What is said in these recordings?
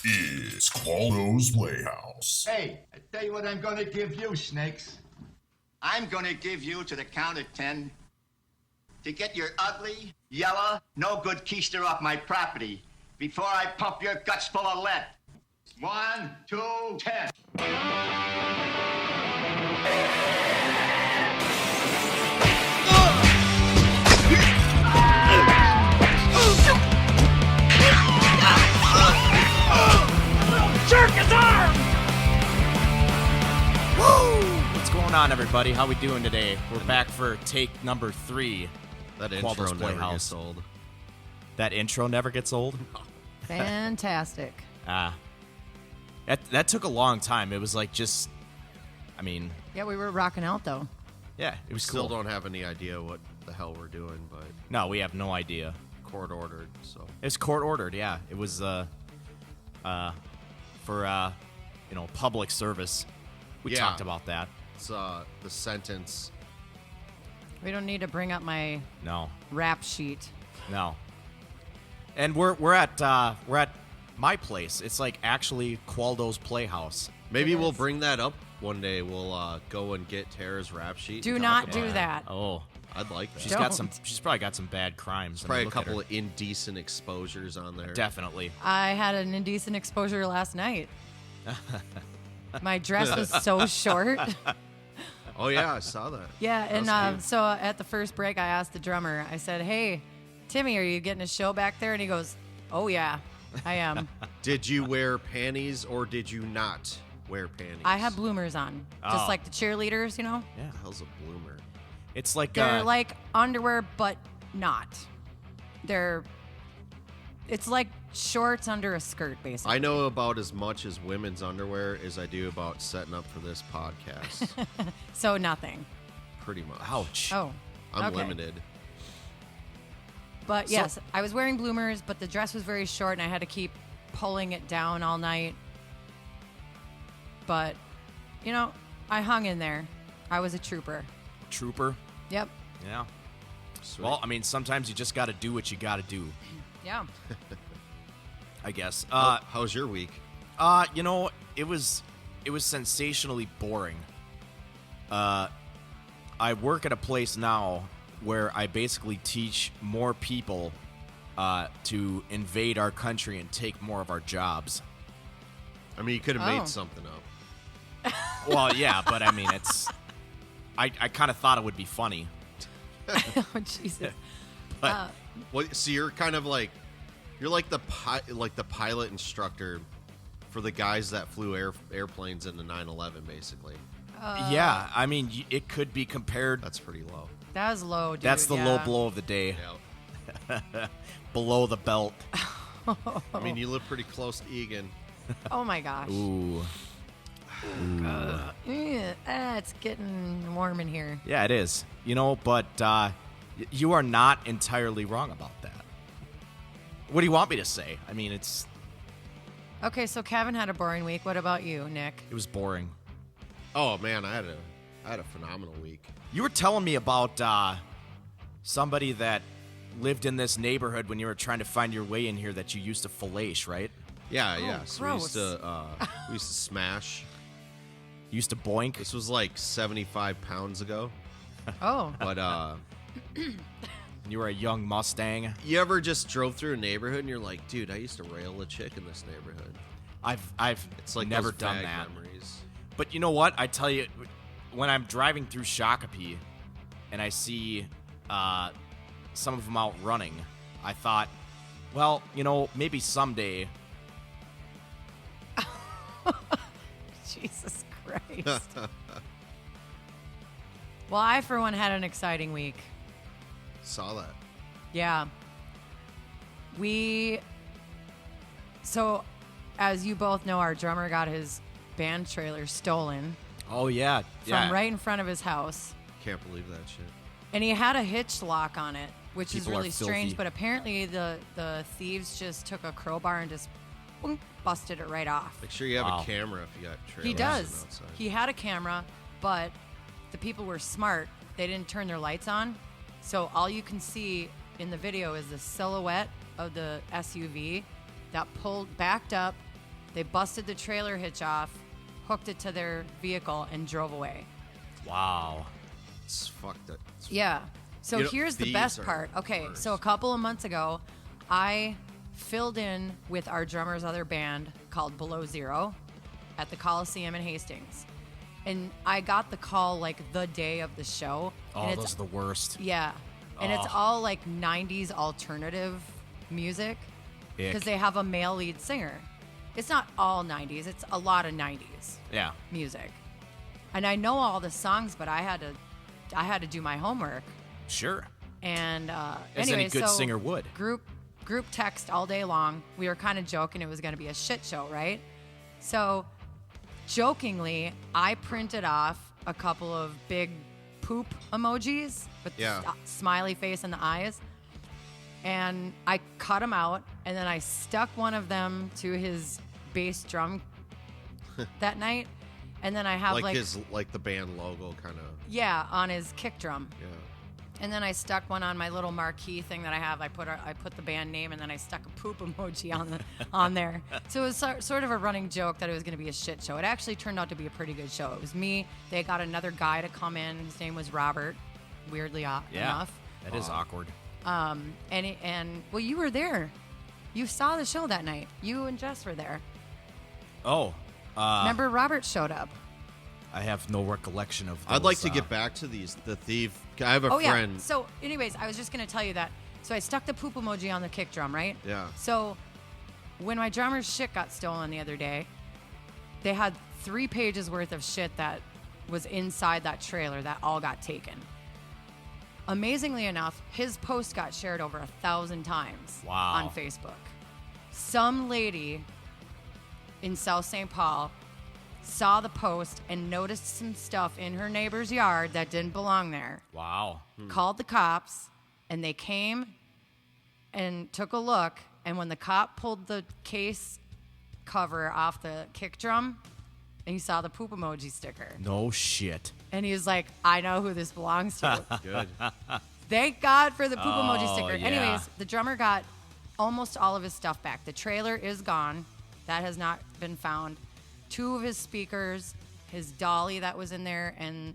It's Qualdo's Playhouse. Hey, I tell you what I'm gonna give you, Snakes. I'm gonna give you, to the count of 10, to get your ugly, yellow, no good keister off my property before I pump your guts full of lead. 1, 2, 10. Jerk his arm! Woo! What's going on, everybody? How we doing today? We're back for take number 3. That Qualdo's intro never Playhouse. gets old. That intro never gets old? Fantastic. That took a long time. It was like just, I mean, Yeah, we were rocking out though. yeah, it was Still cool. don't have any idea what the hell we're doing, but No, we have no idea. court ordered, so. It's court ordered, yeah. It was for public service. We Yeah. talked about that. It's the sentence. We don't need to bring up my No. rap sheet. No. And we're at my place. It's like actually Qualdo's Playhouse. Maybe It we'll is. bring that up one day. We'll go and get Tara's rap sheet. Do and not talk do about it. that. Oh, I'd like that. she's Don't. she's probably got some bad crimes. I mean, Probably a look at couple her. of indecent exposures on there. Definitely. I had an indecent exposure last night. My dress was so short. Oh yeah, I saw that. Yeah, That's and cute. so at the first break, I asked the drummer, I said, "Hey, Timmy, are you getting a show back there?" And he goes, "Oh, yeah, I am." Did you wear panties or did you not wear panties? I had bloomers on, just Oh. like the cheerleaders, you know? Yeah. What the hell's a bloomer? It's like They're like underwear, but not. It's like shorts under a skirt, basically. I know about as much as women's underwear as I do about setting up for this podcast. So nothing. Pretty much. ouch. Oh, I'm okay. limited. But yes, I was wearing bloomers, but the dress was very short, and I had to keep pulling it down all night. But, I hung in there. I was a trooper. Trooper. Yep. Yeah. Sweet. Well, I mean, sometimes you just got to do what you got to do, Yeah. I guess. How's your week? It was sensationally boring. I work at a place now where I basically teach more people to invade our country and take more of our jobs. I mean, you could have Oh. made something up. Well, yeah, but I mean, I kind of thought it would be funny. Oh, Jesus. But Well, so you're kind of like, you're like the pilot instructor for the guys that flew airplanes in the 9/11, basically. yeah, I mean, it could be compared. That's pretty low. That was low, dude. That's the yeah. low blow of the day. Yeah. Below the belt. I mean, you live pretty close to Egan. Oh, my gosh. Ooh. It's getting warm in here. Yeah, it is. But you are not entirely wrong about that. What do you want me to say? I mean, it Okay, so Kevin had a boring week. What about you, Nick? was boring. Oh man, I had a phenomenal week. You were telling me about somebody that lived in this neighborhood when you were trying to find your way in here that you used to fillage, right? Yeah, Oh, yeah. So gross. we used to smash. You used to boink. This was like 75 pounds ago. Oh, But You were a young Mustang. you ever just drove through a neighborhood and you're like, dude, I used to rail a chick in this neighborhood. I've It's like never those done bag that. memories. But you know what? I tell you, when I'm driving through Shakopee and I see some of them out running, I thought, well, maybe someday. Jesus Christ. Well, I, for one, had an exciting week. Saw that. Yeah. So, as you both know, our drummer got his band trailer stolen Oh yeah, from right in front of his house. Can't believe that shit. And he had a hitch lock on it, which People is are really strange. filthy. But apparently the thieves just took a crowbar and just boom, busted it right off. Make sure you have Wow. a camera if you got trailers. He does. Outside. He had a camera, but the people were smart. They didn't turn their lights on. So all you can see in the video is the silhouette of the SUV that backed up, They busted the trailer hitch off, hooked it to their vehicle, and drove away. Wow. It's fucked it. Yeah. So You know, here's the thieves best are part. Okay, worse. so a couple of months ago, I filled in with our drummer's other band called Below Zero at the Coliseum in Hastings. And I got the call like the day of the show. Oh, and those are the worst. Yeah. And it's all like 90s alternative music Ick. because they have a male lead singer. It's not all 90s, it's a lot of 90s Yeah. music. And I know all the songs, but I had to do my homework. Sure. And As anyway, any good so singer would. Group text all day long. We were kind of joking it was going to be a shit show, right? So jokingly, I printed off a couple of big poop emojis with Yeah. the smiley face and the eyes. And I cut them out, and then I stuck one of them to his bass drum that night. And then I have like the band logo kind of. yeah, on his kick drum. Yeah. And then I stuck one on my little marquee thing that I have. I put the band name, and then I stuck a poop emoji on there. So it was sort of a running joke that it was going to be a shit show. It actually turned out to be a pretty good show. It was me. They got another guy to come in. His name was Robert. Weirdly Yeah. enough. That is awkward. And well, you were there. You saw the show that night. You and Jess were there. Oh. Remember, Robert showed up. I have no recollection of those, I'd like to get back to the thief. I have a Oh, friend. yeah. So, anyways, I was just going to tell you that. So, I stuck the poop emoji on the kick drum, right? Yeah. So, when my drummer's shit got stolen the other day, they had 3 pages worth of shit that was inside that trailer that all got taken. Amazingly enough, his post got shared over 1,000 times Wow. on Facebook. Some lady in South St. Paul saw the post and noticed some stuff in her neighbor's yard that didn't belong there. Wow. Called the cops, and they came and took a look. And when the cop pulled the case cover off the kick drum, and he saw the poop emoji sticker, No shit. and he was like, "I know who this belongs to." Good. Thank God for the poop emoji sticker. yeah. Anyways, the drummer got almost all of his stuff back. The trailer is gone. That has not been found. 2 of his speakers, his dolly that was in there, and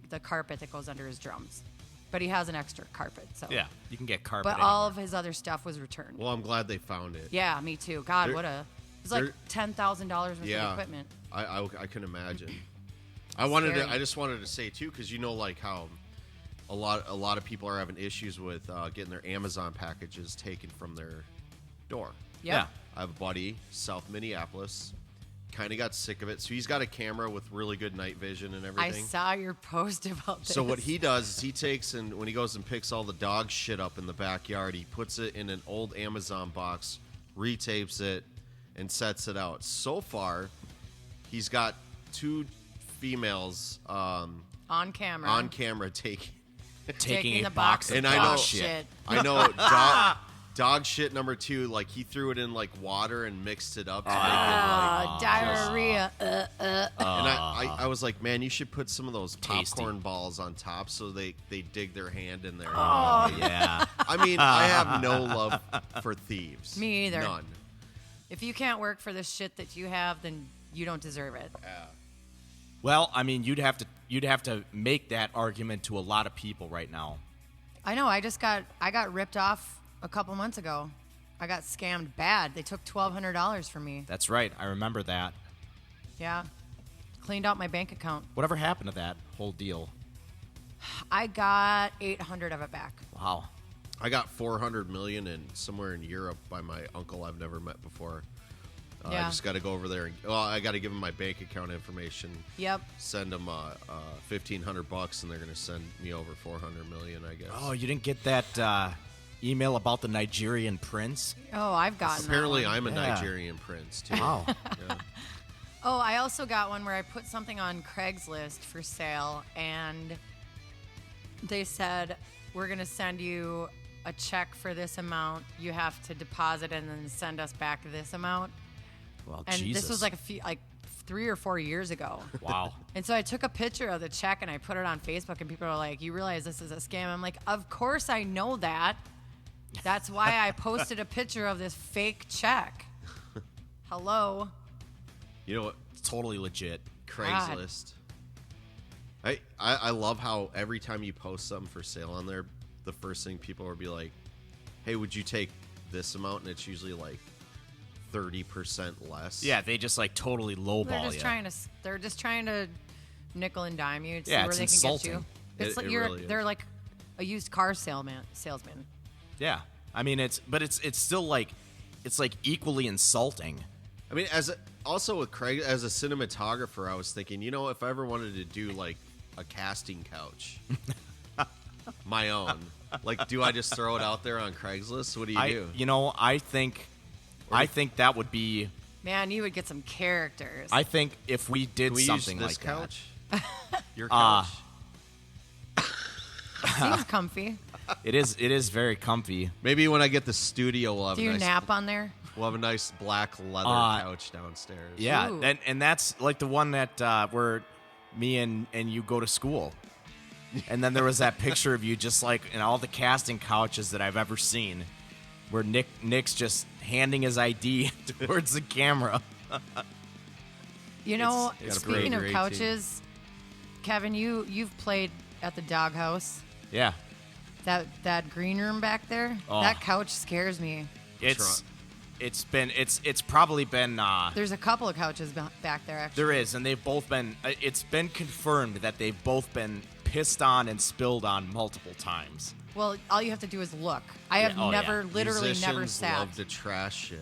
the carpet that goes under his drums. But he has an extra carpet, so Yeah. You can get carpet. But all anywhere. of his other stuff was returned. Well, I'm glad they found it. Yeah, me too. God, There- it was like there- $10,000 worth Yeah. of equipment. I can imagine. I Scary. just wanted to say too, because you know, like how a lot of people are having issues with getting their Amazon packages taken from their door. Yep. Yeah. I have a buddy, South Minneapolis, kind of got sick of it, so he's got a camera with really good night vision and I everything. saw your post about this. So what he does is he takes and when he goes and picks all the dog shit up in the backyard, he puts it in an old Amazon box, retapes it, and sets it out. So far, he's got 2 females on camera. on camera taking. taking the a box box of And I dog know- shit. I know dog shit number 2. Like he threw it in like water and mixed it up to make it like. Diarrhea. And I was like, man, you should put some of those Tasty. popcorn balls on top so they dig their hand in there. Oh, yeah. I mean, I have no love for thieves. Me either. None. If you can't work for the shit that you have, then you don't deserve it. Well, I mean, you'd have to make that argument to a lot of people right now. I know. I got ripped off a couple months ago. I got scammed bad. They took $1,200 from me. That's right. I remember that. Yeah. Cleaned out my bank account. Whatever happened to that whole deal? I got 800 of it back. Wow. I got 400 million in somewhere in Europe by my uncle I've never met before. I Yeah. just got to go over there and I got to give him my bank account information. Yep. Send them $1,500 and they're gonna send me over 400 million. I guess. Oh, you didn't get that email about the Nigerian prince? Oh, I've gotten that Apparently, one. I'm a Yeah. Nigerian prince too. Wow. Yeah. Oh, I also got one where I put something on Craigslist for sale, and they said, we're going to send you a check for this amount. You have to deposit and then send us back this amount. Well, And Jesus. this was like 3 or 4 years ago. Wow. And so I took a picture of the check and I put it on Facebook, and people are like, you realize this is a scam? I'm like, of course I know that. That's why I posted a picture of this fake check. Hello. You know what? It's totally legit. Craigslist. I love how every time you post something for sale on there, the first thing people will be like, hey, would you take this amount? And it's usually like 30% less. Yeah, they just like totally lowball They're just trying to nickel and dime you to see Yeah, where it's they can insulting. get you. It's It like really is. they're like a used car salesman. Yeah, I mean it's still like it's like equally insulting. I mean, also with Craig, as a cinematographer, I was thinking, you know, if I ever wanted to do like a casting couch, my own, like, do I just throw it out there on Craigslist? What do you do? You know, I think that would be. Man, you would get some characters. I think if we did Can we something use this like couch? Your couch? Seems comfy. that, it is very comfy. Maybe when I get the studio, we'll have Do a you nice, nap on there? we'll have a nice black leather couch downstairs. Yeah, Ooh. and that's like the one that where me and you go to school. And then there was that picture of you just like in all the casting couches that I've ever seen, where Nick's just handing his ID towards the camera. You know, It's speaking of great, couches, Kevin, you've played at the doghouse. Yeah, That green room back there. Oh. That couch scares me. it's probably been There's a couple of couches back there actually. there is, and they've both been. It's been confirmed that they've both been pissed on and spilled on multiple times. Well, all you have to do is look. I have oh, yeah. never, literally never Musicians sat. love to trash shit.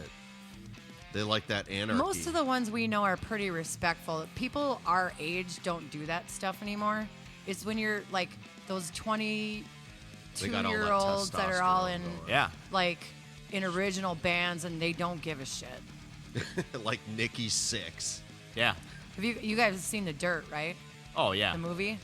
They like that anarchy. Most of the ones we know are pretty respectful. People our age don't do that stuff anymore. It's when you're like those They got all that 22-year-olds that are all testosterone in going. Yeah, like in original bands and they don't give a shit. like Nikki Six. yeah. Have you guys seen The Dirt, right? Oh yeah. The movie?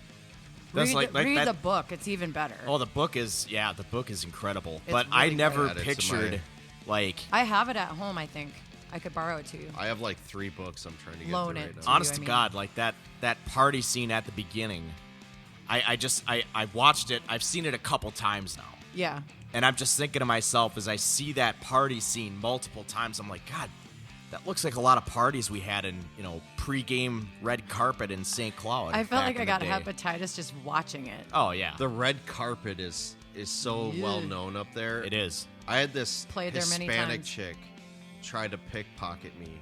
That's read like read that- the book. It's even better. Oh, the book is incredible. It's But I really never great. Add it to pictured like I have it at home, I think. I could borrow it to you. I have like 3 books I'm trying to get Loan through it right to now. honest I to mean. God, like that party scene at the beginning. I watched it. I've seen it a couple times now. Yeah. And I'm just thinking to myself as I see that party scene multiple times, I'm like, God, that looks like a lot of parties we had in, pre-game red carpet in St. Cloud. I felt back like in I the got day. hepatitis just watching it. Oh yeah, The red carpet is so Yeah. well known up there. it is. I had this Played there many Hispanic times. chick try to pickpocket me.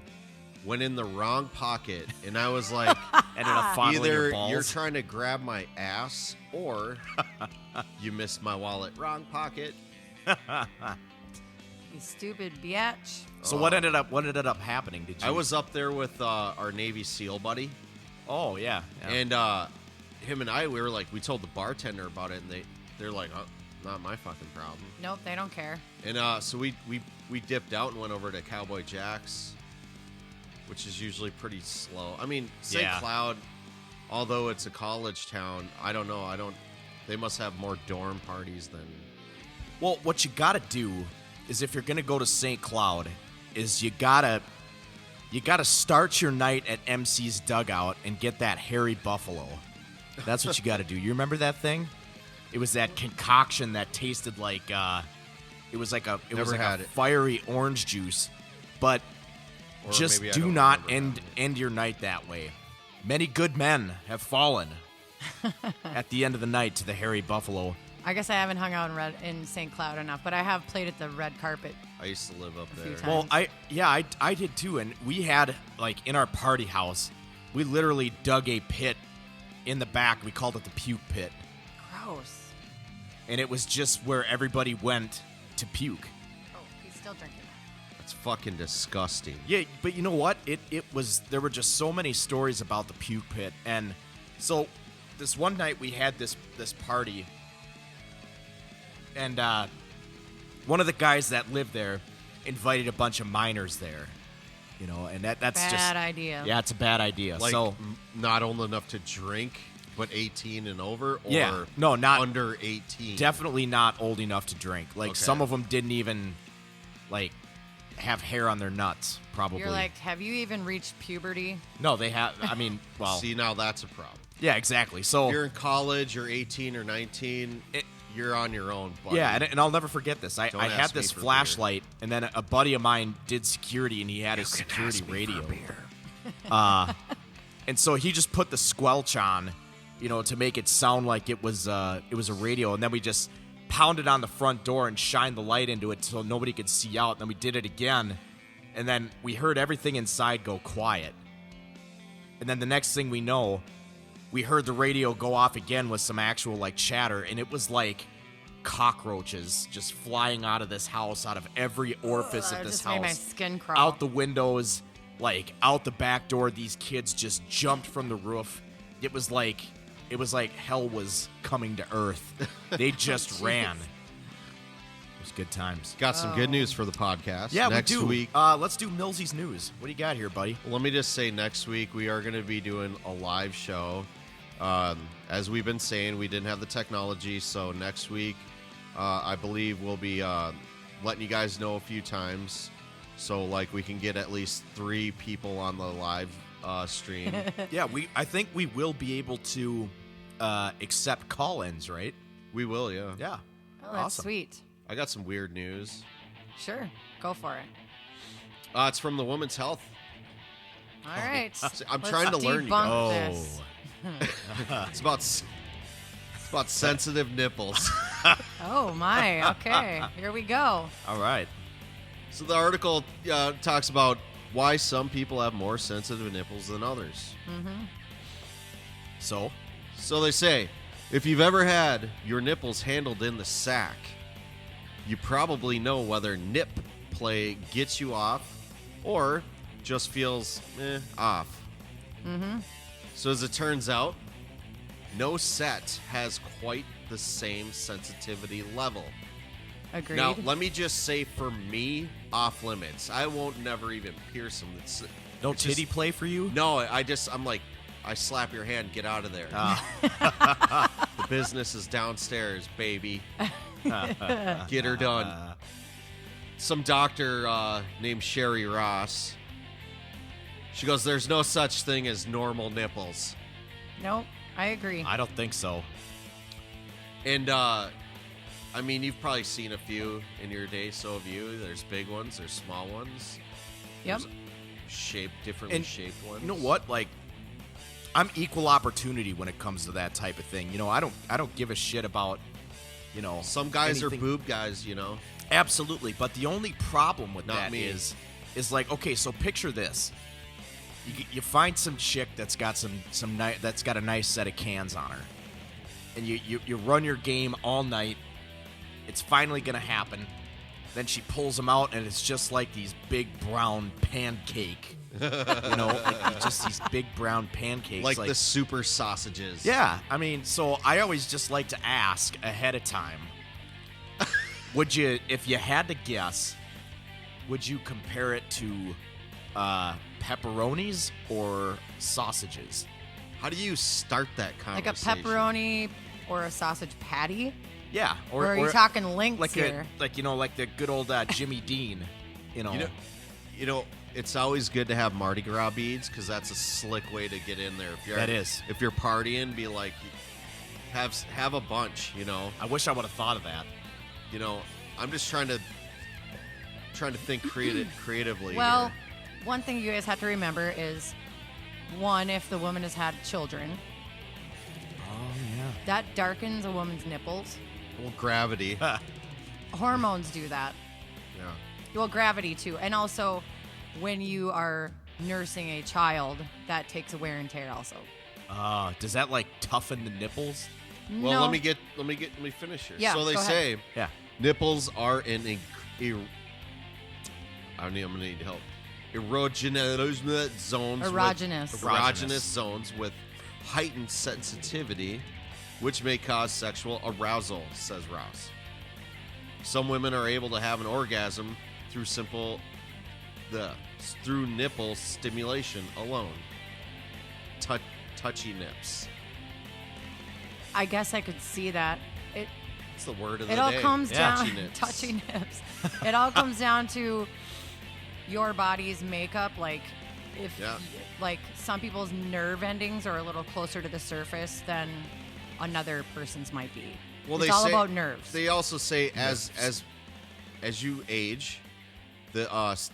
Went in the wrong pocket, and I was like, Ended up fondling your either balls. you're trying to grab my ass, or you missed my wallet. Wrong pocket. You stupid biatch. So what ended up happening? Did you? I was up there with our Navy SEAL buddy, Oh yeah. yeah. and him and I, we told the bartender about it, and they're like, oh, not my fucking problem. Nope, they don't care. And so we dipped out and went over to Cowboy Jack's, which is usually pretty slow. I mean, St. Yeah. Cloud, although it's a college town, I don't know. They must have more dorm parties than. Well, what you gotta do is if you're gonna go to St. Cloud, is you gotta start your night at MC's Dugout and get that hairy buffalo. That's what you gotta do. You remember that thing? It was that concoction that tasted like it was like a Never had it. fiery orange juice, but Or just maybe I do don't not remember end your night that way. Many good men have fallen at the end of the night to the hairy buffalo. I guess I haven't hung out in St. Cloud enough, but I have played at the red carpet. I used to live up few there. times. Well, I did too, and we had like in our party house, we literally dug a pit in the back. We called it the puke pit, Gross. and it was just where everybody went to puke. Oh, he's still drinking. That's fucking disgusting. Yeah, but you know what? It was there were just so many stories about the puke pit, and so this one night we had this party, and one of the guys that lived there invited a bunch of minors there, and that's Bad just idea. Yeah, it's a bad idea. Like, so not old enough to drink, but 18 and over, or Yeah. No, not- under 18. definitely not old enough to drink. Like Okay. some of them didn't even like have hair on their nuts. Probably. You're like, have you even reached puberty? no, they have. I mean, well, See, now that's a problem. yeah, exactly. So If you're in college, you're 18 or 19, you're on your own, buddy. Yeah, and I'll never forget this. I Don't had ask me this for flashlight, and then a buddy of mine did security, and he had his security radio. And so he just put the squelch on, to make it sound like it was a radio, and then we just pounded on the front door and shined the light into it so nobody could see out. And then we did it again, and then we heard everything inside go quiet. And then the next thing we know, we heard the radio go off again with some actual like chatter, and it was like cockroaches just flying out of this house, out of every orifice of It this just made my house, skin crawl. out the windows, like out the back door. These kids just jumped from the roof. It was like hell was coming to earth. They just ran. It was good times. Got some good news for the podcast. Yeah, next we do. week. Let's do Millsy's news. What do you got here, buddy? Let me just say, next week we are going to be doing a live show. As we've been saying, we didn't have the technology, so next week I believe we'll be letting you guys know a few times, so like we can get at least 3 people on the live stream. Yeah, I think we will be able to accept call-ins, right? We will, yeah. Yeah. Oh, that's awesome. sweet. I got some weird news. Sure, go for it. It's from the Women's Health. All right. I'm Let's trying to learn, you debunk guys. this. It's about sensitive nipples. Oh my. Okay, here we go. All right. So the article talks about why some people have more sensitive nipples than others. So So they say, if you've ever had your nipples handled in the sack, you probably know whether nip play gets you off or just feels off. So as it turns out, no set has quite the same sensitivity level. Agreed. Now, let me just say, for me, off limits. I won't never even pierce them. It's just- titty play for you? No, I'm like, I slap your hand, get out of there. The business is downstairs, baby. Get her done. Some doctor named Sherry Ross. She goes, there's no such thing as normal nipples. Nope, I agree. I don't think so. And, I mean, you've probably seen a few in your day, so have you. There's big ones, there's small ones. Yep. There's differently And shaped ones. You know what? Like, I'm equal opportunity when it comes to that type of thing. I don't give a shit about, Some guys anything. are boob guys, you know. Absolutely, but the only problem with Not that me. is like, okay, so picture this: you find some chick that's got that's got a nice set of cans on her, and you run your game all night. It's finally gonna happen. Then she pulls them out, and it's just like these big brown pancake, like just these big brown pancakes, Like the super sausages. Yeah, I mean, so I always just like to ask ahead of time. Would you, if you had to guess, would you compare it to pepperonis or sausages? How do you start that Like a conversation? pepperoni or a sausage patty? Yeah, Or are you talking links like here? like the good old Jimmy Dean, You know, it's always good to have Mardi Gras beads because that's a slick way to get in there. That is. If you're partying, be like, have a bunch. I wish I would have thought of that. I'm just trying to think creatively. Well, here. one thing you guys have to remember is, one, if the woman has had children, Oh yeah. that darkens a woman's nipples. Well, gravity. Hormones do that. Yeah. Well, gravity too. And also, when you are nursing a child, that takes a wear and tear also. Does that like toughen the nipples? Well, No. let me finish here. Yeah, So they go ahead. say Yeah. nipples are I'm gonna need help. Erogenous zones. Erogenous. Erogenous zones with heightened sensitivity, which may cause sexual arousal, says Ross. Some women are able to have an orgasm through through nipple stimulation alone. Touchy nips. I guess I could see that. It's the word of the It all day. comes down Touchy nips. touchy nips. It all comes down to your body's makeup. Like if Yeah. like some people's nerve endings are a little closer to the surface than another person's might be. Well, it's all about nerves. They also say as you age, the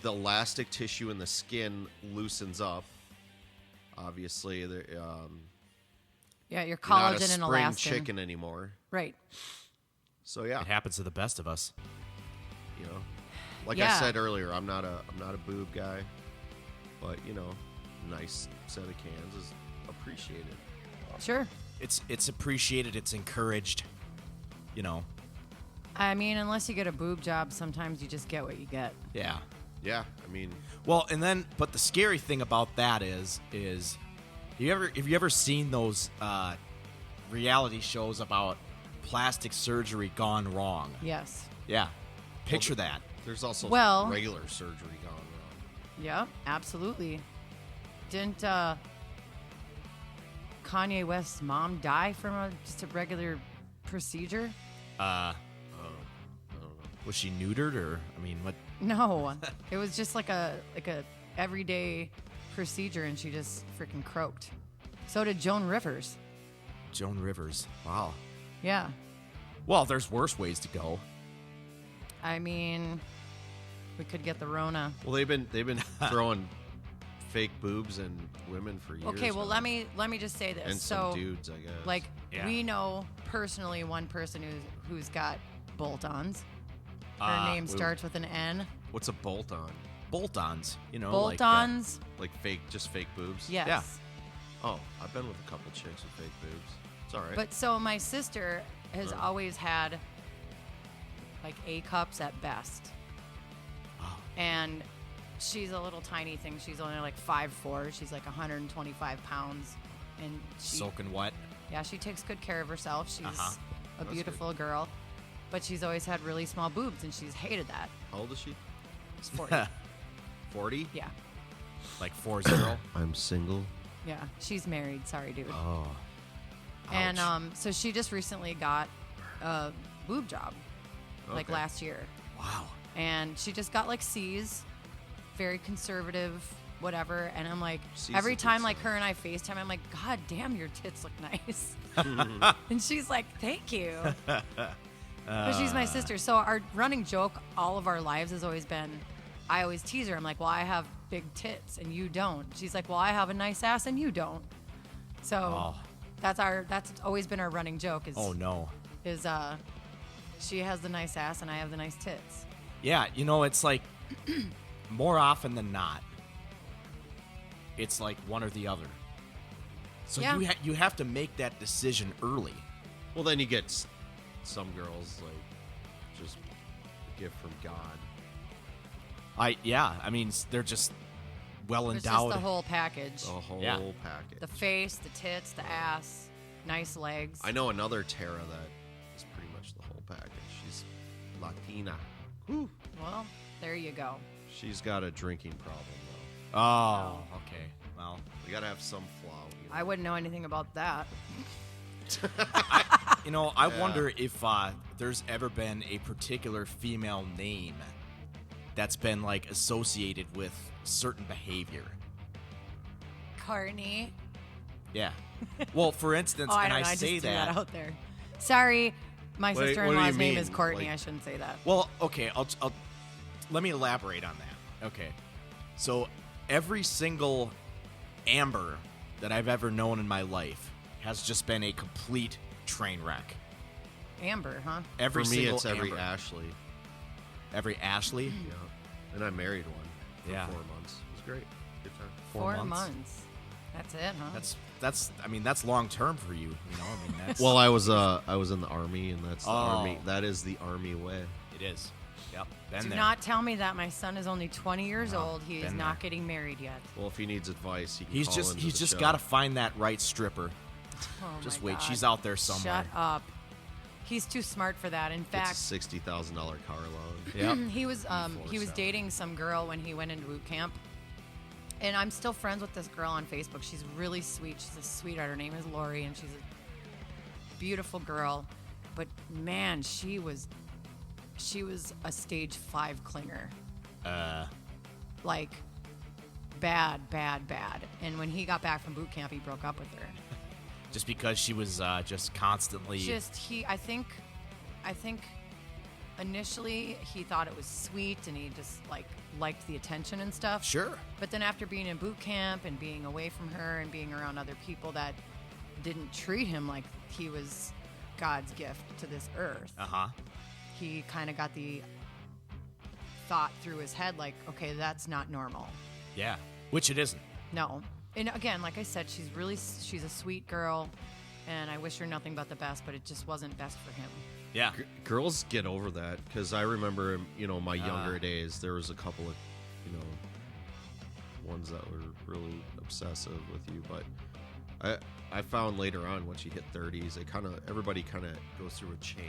elastic tissue in the skin loosens up. Obviously, yeah, your you're not a collagen and spring elastin. chicken anymore. Right. So yeah, It happens to the best of us. you know, like I Yeah. said earlier, I'm not a boob guy, but nice set of cans is appreciated. Sure. It's appreciated. It's encouraged. I mean, unless you get a boob job, sometimes you just get what you get. Yeah. Yeah, I mean, Well, but the scary thing about that is have you ever seen those reality shows about plastic surgery gone wrong? Yes. Yeah. Picture that. there's also Well- regular surgery gone wrong. Yep, absolutely. Didn't Kanye West's mom die from just a regular procedure? Was she neutered or what? No, it was just like a everyday procedure, and she just freaking croaked. So did Joan Rivers. Joan Rivers. Wow. Yeah, Well, there's worse ways to go. I mean, we could get the Rona. Well, they've been throwing fake boobs in women for years. Okay, well now. let me just say this. and so, some dudes, I guess. like, Yeah. we know personally one person who's got bolt-ons. Her name starts with an N. What's a bolt on? Bolt-ons. Bolt-ons. Like just fake boobs? Yes. Yeah. Oh, I've been with a couple chicks with fake boobs. It's all right. But so my sister has always had like A cups at best. And she's a little tiny thing. She's only like 5'4". She's like 125 pounds. And she, Soaking wet. yeah, she takes good care of herself. She's Uh-huh. a beautiful girl. But she's always had really small boobs, and she's hated that. How old is she? She's 40. 40? Yeah. Like 4-0. I'm single. Yeah. She's married. Sorry, dude. Oh. And so she just recently got a boob job, like Okay. last year. Wow. And she just got like C's, very conservative, whatever. And I'm like, C's every is a good time like sign. her and I FaceTime, I'm like, God damn, your tits look nice. And she's like, thank you. But she's my sister. So our running joke all of our lives has always been, I always tease her. I'm like, well, I have big tits and you don't. She's like, well, I have a nice ass and you don't. So that's always been our running joke is, Oh no. is she has the nice ass and I have the nice tits. Yeah, it's like more often than not, it's like one or the other. So Yeah. you have to make that decision early. Well, then you get some girls, like, just a gift from God. They're just well It's endowed. just the whole package. The whole Yeah. package. The face, the tits, the ass, nice legs. I know another Tara that is pretty much the whole package. She's Latina. Whew. Well, there you go. She's got a drinking problem, though. Oh, okay. Well, You gotta have some flow. I wouldn't know anything about that. I wonder if there's ever been a particular female name that's been like associated with certain behavior. Courtney. Yeah. Well, for instance, Oh, I and don't know. I I just say threw that out there. Sorry, my Wait, what do sister-in-law's you name mean? is Courtney. Like- I shouldn't say that. Well, okay, I'll let me elaborate on that. Okay. So every single Amber that I've ever known in my life has just been a complete train wreck. Amber, huh? Every For me, single it's every Amber. Ashley. Every Ashley. Yeah. And I married one for Yeah. 4 months. It was great. Good time. 4 months. That's it, huh? That's long term for you. That's Well, I was in the army, and that's the Oh. army. That is the army way. it is. Yep. Been Do there. not tell me that my son is only 20 years No, old. He is been not there. getting married yet. Well, if he needs advice, he can He's call just into the show. got to find that right stripper. Oh Just my wait, God. she's out there somewhere. Shut up. He's too smart for that. In It's fact, a $60,000 car loan. Yep. he was salary. dating some girl when he went into boot camp. And I'm still friends with this girl on Facebook. She's really sweet. She's a sweetheart. Her name is Lori, and she's a beautiful girl. But man, she was a stage 5 clinger. Like bad. And when he got back from boot camp, he broke up with her. just because she was just constantly. I think initially he thought it was sweet and he just liked the attention and stuff. Sure. But then after being in boot camp and being away from her and being around other people that didn't treat him like he was God's gift to this earth, he kind of got the thought through his head like, okay, that's not normal. Yeah, which it isn't. No. And again, like I said, she's a sweet girl, and I wish her nothing but the best, but it just wasn't best for him. Yeah. Girls get over that, because I remember, my younger days, there was a couple of, ones that were really obsessive with you. But I found later on, once you hit 30s, everybody kind of goes through a change.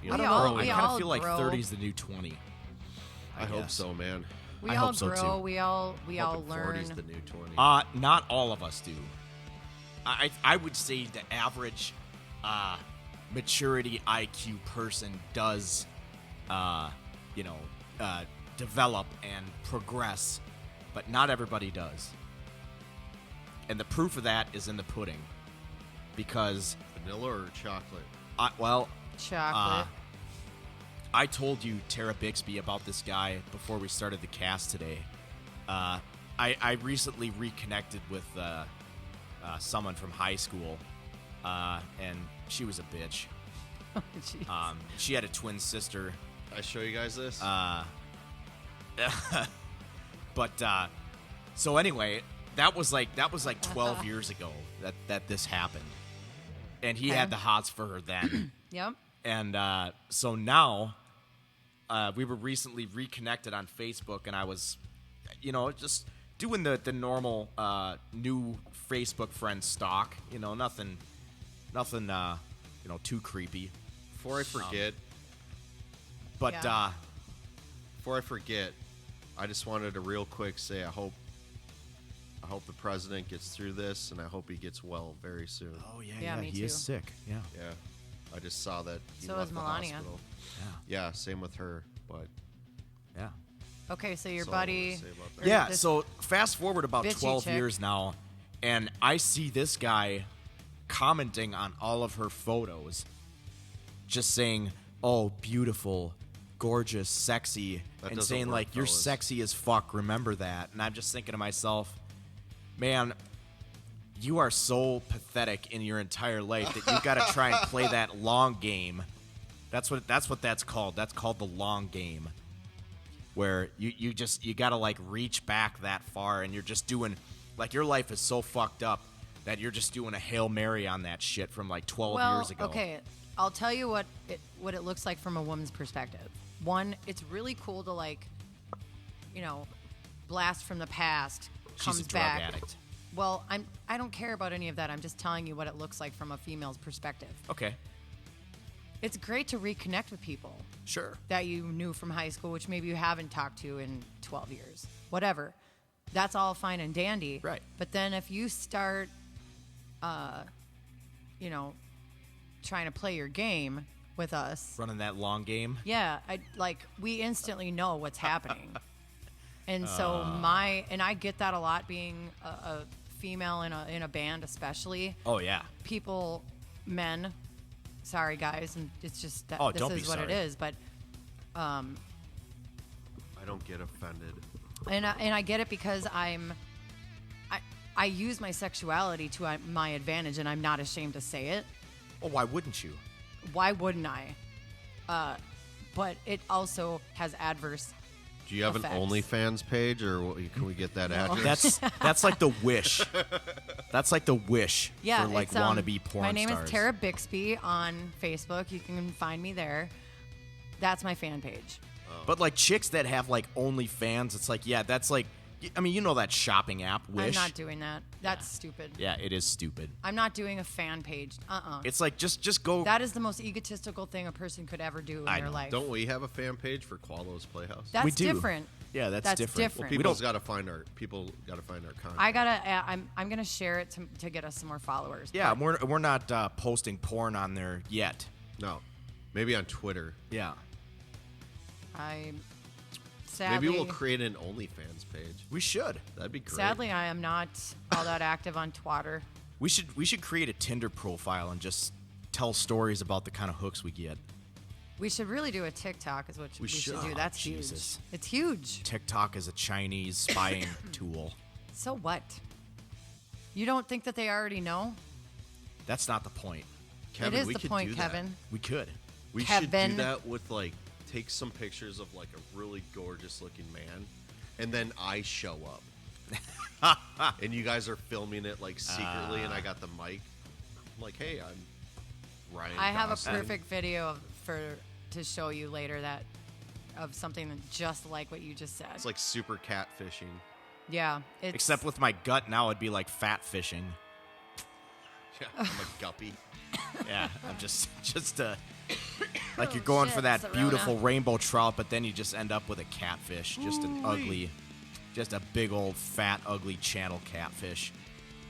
I don't know. I we kind of all feel like grow. 30 is the new 20. I hope guess. so, man. We I all hope so, grow. too. We all Hoping learn. 40's the new 20. Not all of us do. I would say the average maturity IQ person does, develop and progress, but not everybody does. And the proof of that is in the pudding, because Vanilla or chocolate? Chocolate. I told you, Tara Bixby, about this guy before we started the cast today. I recently reconnected with someone from high school, and she was a bitch. Oh, jeez. She had a twin sister. I show you guys this? But so anyway, that was like 12 years ago that this happened, and he had the hots for her then. Yep. And so now, we were recently reconnected on Facebook, and I was, just doing the normal new Facebook friend stalk. Nothing, too creepy. Before I forget, But Yeah. I just wanted to real quick say I hope the president gets through this, and I hope he gets well very soon. oh Yeah, me he is too. sick. Yeah. Yeah, I just saw that he So left is the Melania. hospital. Yeah. Yeah, same with her. But Yeah. Okay, so your that's all I wanted buddy. to say about that. Yeah, this so fast forward about bitchy 12 chick. years now, and I see this guy commenting on all of her photos, just saying, oh, beautiful, gorgeous, sexy, That and doesn't saying, work, like, you're fellas. sexy as fuck, remember that. And I'm just thinking to myself, man, you are so pathetic in your entire life that you got to try and play that long game. That's what that's called. That's called the long game, where you got to like reach back that far, and you're just doing, like, your life is so fucked up that you're just doing a Hail Mary on that shit from like 12 years ago. Okay, I'll tell you what it looks like from a woman's perspective. One, it's really cool to blast from the past. She's Comes a drug back. addict. Well, I don't care about any of that. I'm just telling you what it looks like from a female's perspective. Okay, It's great to reconnect with people sure. that you knew from high school, which maybe you haven't talked to in 12 years. Whatever. That's all fine and dandy. Right. But then if you start, trying to play your game with us, Running that long game. yeah, we instantly know what's happening. And so I get that a lot being a female in a band, especially. Oh yeah. Men, sorry guys, and it's just that Oh, this don't be is what it sorry. is. But I don't get offended. and I get it because I use my sexuality to my advantage, and I'm not ashamed to say it. Oh, why wouldn't you? Why wouldn't I? But it also has adverse. Do you have Effects. an OnlyFans page, or can we get that address? That's like the wish. That's like the wish Yeah, for like it's, wannabe porn my name stars. is Tara Bixby on Facebook. You can find me there. That's my fan page. But like chicks that have like OnlyFans, it's like, yeah, that's like, I mean, you know that shopping app, Wish. I'm not doing that. That's stupid. Yeah, it is stupid. I'm not doing a fan page. It's like just go. That is the most egotistical thing a person could ever do in I their know. life. Don't we have a fan page for Qualo's Playhouse? That's We do. different. Yeah, that's different. different. Well, We don't- people got to find our content. I gotta. I'm gonna share it to get us some more followers. Yeah, but we're not posting porn on there yet. No, maybe on Twitter. Yeah, I'm sadly. Maybe we'll create an OnlyFans page. we should. That'd be great. Sadly, I am not all that active on Twitter. We should create a Tinder profile and just tell stories about the kind of hooks we get. We should really do a TikTok, is what we should should. do. That's Jesus. huge. It's huge. TikTok is a Chinese spying tool. So what? You don't think that they already know? That's not the point. Kevin, it is we the could point, do that. Kevin. We could. We should Kevin. do that with like take some pictures of like a really gorgeous looking man, and then I show up, and you guys are filming it like secretly, and I got the mic. I'm like, hey, I'm Ryan. I have a Gosling. perfect video to show you later of something that just like what you just said. It's like super catfishing. Yeah. It's, Except with my gut now, it'd be like fat fishing. Yeah, I'm a guppy. Yeah, I'm just like you're going shit, for that Serona. beautiful rainbow trout, but then you just end up with a catfish, just an ugly, just a big old fat ugly channel catfish.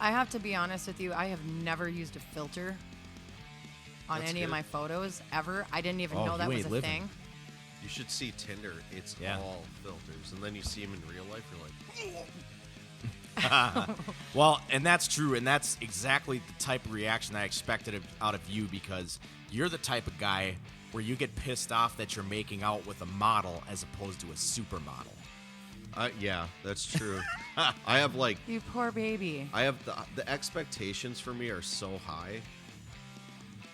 I have to be honest with you. I have never used a filter on That's any of good. my photos ever. I didn't even Oh, know that you was ain't a living. thing. You should see Tinder. It's Yeah. all filters, and then you see them in real life. You're like, Well, and that's true, and that's exactly the type of reaction I expected out of you, because you're the type of guy where you get pissed off that you're making out with a model as opposed to a supermodel. yeah, that's true. I have like, You poor baby. I have the expectations for me are so high.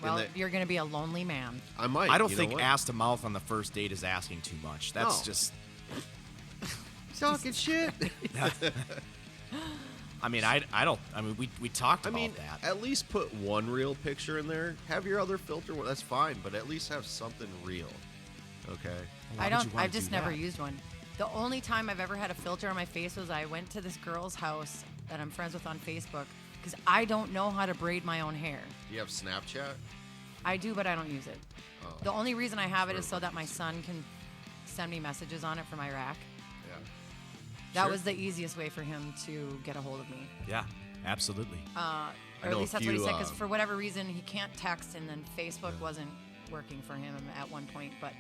Well, that- you're going to be a lonely man. I might. I don't you know think what? ass to mouth on the first date is asking too much. That's No. just. talking shit. I mean, I don't. I mean, we talked I about mean, that. at least put one real picture in there. Have your other filter. That's fine, but at least have something real. Okay. Why I would don't. you wanna I've just do never that? used one. The only time I've ever had a filter on my face was I went to this girl's house that I'm friends with on Facebook because I don't know how to braid my own hair. Do you have Snapchat? I do, but I don't use it. Oh. The only reason I have it is so that my son can send me messages on it from Iraq. Yeah. That Sure. was the easiest way for him to get a hold of me. Yeah, absolutely. Or I at know least a that's what he few, said, because for whatever reason, he can't text, and then Facebook wasn't working for him at one point. But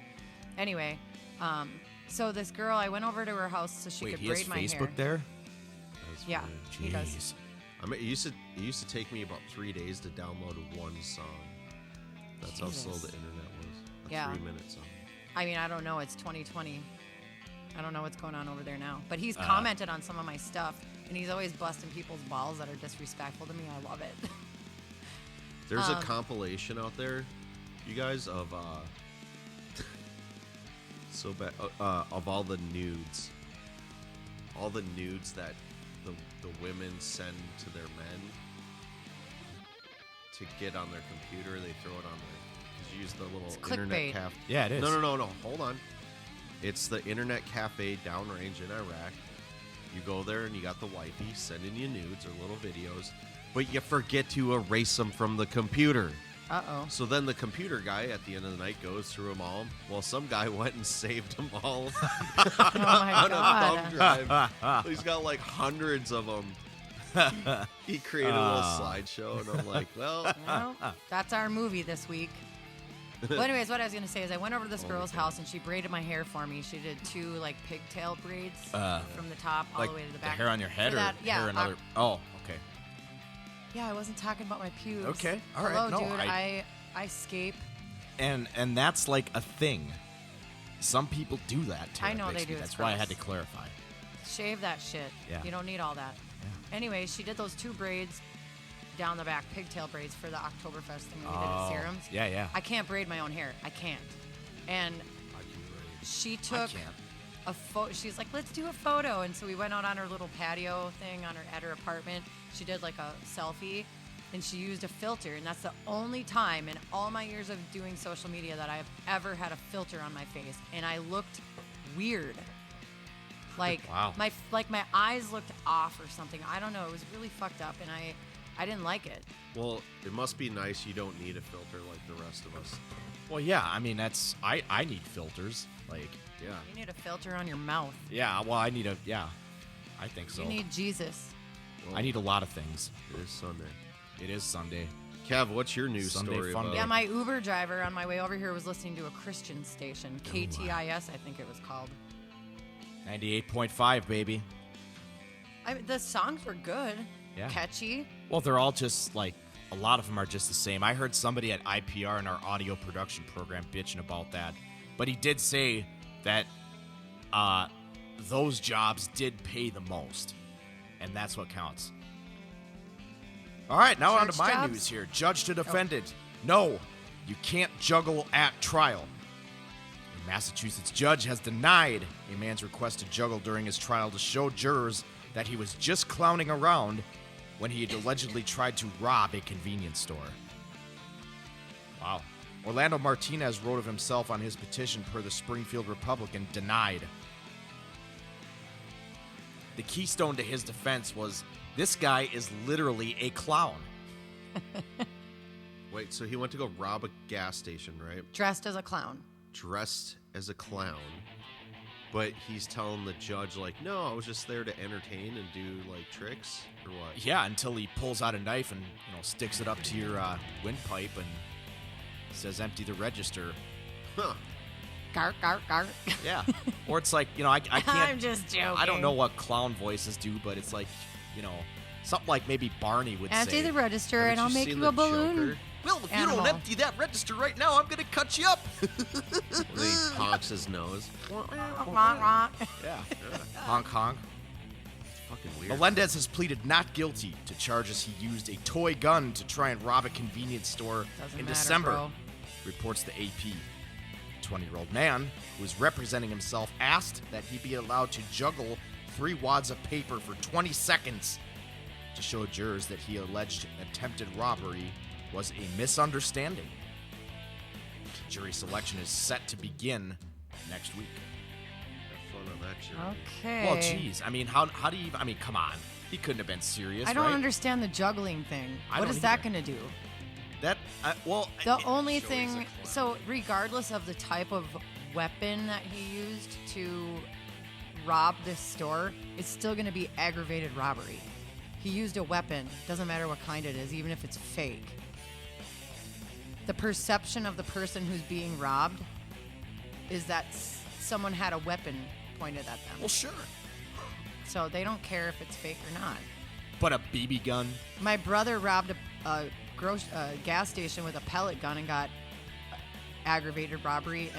anyway, so this girl, I went over to her house so she Wait, could he has braid my Facebook hair. there? That's Yeah, funny. he does. Jeez. I mean, it used to take me about 3 days to download one song. That's how slow Jesus. the internet was. A Yeah. 3-minute song. I mean, I don't know. It's 2020. I don't know what's going on over there now. But he's Uh-huh. commented on some of my stuff, and he's always busting people's balls that are disrespectful to me. I love it. There's a compilation out there, you guys, of so bad of all the nudes that the women send to their men to get on their computer. They throw it on their. 'Cause you use the little It's internet clickbait. cafe. Yeah, it is. No. Hold on. It's the internet cafe downrange in Iraq. You go there and you got the wifey sending you nudes or little videos, but you forget to erase them from the computer. Uh-oh. So then the computer guy at the end of the night goes through them all. Well, some guy went and saved them all Oh, my on a thumb God. drive. He's got like hundreds of them. He created a little slideshow, and I'm like, well, Well, that's our movie this week. Well, anyways, what I was going to say is I went over to this girl's house, and she braided my hair for me. She did 2, like, pigtail braids from the top all Like the way to the the back. hair on your head, For or that- yeah, hair another? Oh, okay. Yeah, I wasn't talking about my pubes. Okay, all right, Hello, no, dude. I- I scape. And that's like a thing. Some people do that. Tara I know they Bixby. do, it's That's why I had to gross. clarify. Shave that shit. Yeah. You don't need all that. Anyway, she did those 2 braids down the back, pigtail braids for the Oktoberfest thing that we did at Serums. Yeah, yeah. I can't braid my own hair. I can't. And she took can't. a photo. She's like, let's do a photo. And so we went out on her little patio thing at her apartment. She did like a selfie, and she used a filter. And that's the only time in all my years of doing social media that I've ever had a filter on my face. And I looked weird. Like Wow. my eyes looked off or something. I don't know. It was really fucked up, and I didn't like it. well, it must be nice you don't need a filter like the rest of us. Well, yeah. I mean, that's I need filters. Like, Yeah. You need a filter on your mouth. yeah. Well, I need a yeah. I think so. You need Jesus. I need a lot of things. It is Sunday. It is Sunday. Kev, what's your news Sunday story fun about? day. Yeah, my Uber driver on my way over here was listening to a Christian station, KTIS, I think it was called. 98.5, baby. The songs were good. Yeah. catchy. Well, they're all just like, a lot of them are just the same. I heard somebody at IPR in our audio production program bitching about that. But he did say that those jobs did pay the most. And that's what counts. All right, now on to Church my jobs? news here. Judge to defendant. No, you can't juggle at trial. A Massachusetts judge has denied a man's request to juggle during his trial to show jurors that he was just clowning around when he had allegedly tried to rob a convenience store. Wow. Orlando Martinez wrote of himself on his petition per the Springfield Republican, denied. The keystone to his defense was, this guy is literally a clown. Wait, so he went to go rob a gas station, right? Dressed as a clown. Dressed as a clown. But he's telling the judge, like, no, I was just there to entertain and do, like, tricks, or what? Yeah, until he pulls out a knife and sticks it up to your windpipe and says, empty the register. Huh. Gark, gark, gark. Yeah. Or it's like, I can't. I'm just joking. I don't know what clown voices do, but it's like, something like maybe Barney would Empty say. the register Haven't and I'll you make seen you a the balloon. Joker? Well, if Animal. you don't empty that register right now, I'm going to cut you up. And he honks his nose. Wah, wah. Yeah. Honk, honk. Fucking weird. Melendez has pleaded not guilty to charges he used a toy gun to try and rob a convenience store Doesn't in matter, December, bro. reports the AP. A 20-year-old man who is representing himself asked that he be allowed to juggle 3 wads of paper for 20 seconds to show jurors that he alleged attempted robbery was a misunderstanding. Jury selection is set to begin next week. Have fun on that jury. Okay. Well, geez. I mean, how do you... I mean, come on. He couldn't have been serious, I don't right? understand the juggling thing. I What don't is that either. going to do? That, The only show he's a thing, clown. so regardless of the type of weapon that he used to rob this store, it's still going to be aggravated robbery. He used a weapon, doesn't matter what kind it is, even if it's fake. The perception of the person who's being robbed is that someone had a weapon pointed at them. Well, sure. So they don't care if it's fake or not. But a BB gun? My brother robbed a gas station with a pellet gun and got aggravated robbery,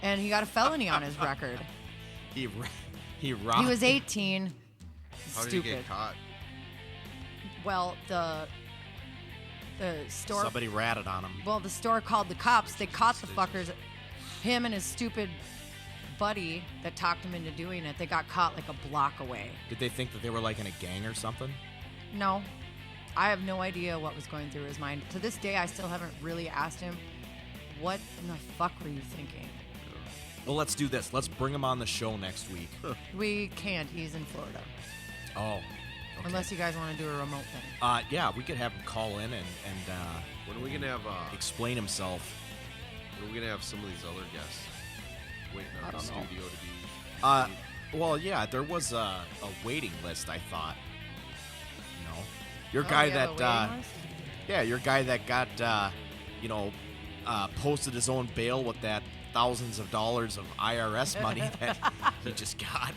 and he got a felony on his record. He robbed... He was 18. How did Stupid. he get caught? Well, the store. Somebody ratted on him. Well, the store called the cops. They caught the fuckers. Him and his stupid buddy that talked him into doing it. They got caught like a block away. Did they think that they were like in a gang or something? No, I have no idea what was going through his mind. To this day, I still haven't really asked him, what in the fuck were you thinking? Well, let's do this. Let's bring him on the show next week. We can't. He's in Florida. Oh. Okay. Unless you guys want to do a remote thing. Yeah, we could have him call in and When are we gonna have? explain himself. When are we gonna have some of these other guests waiting on I the don't know. studio to be? Well, yeah, there was a waiting list, I thought. Your Oh, guy we have a that... waiting list? Yeah, your guy that got, posted his own bail with that thousands of dollars of IRS money that he just got.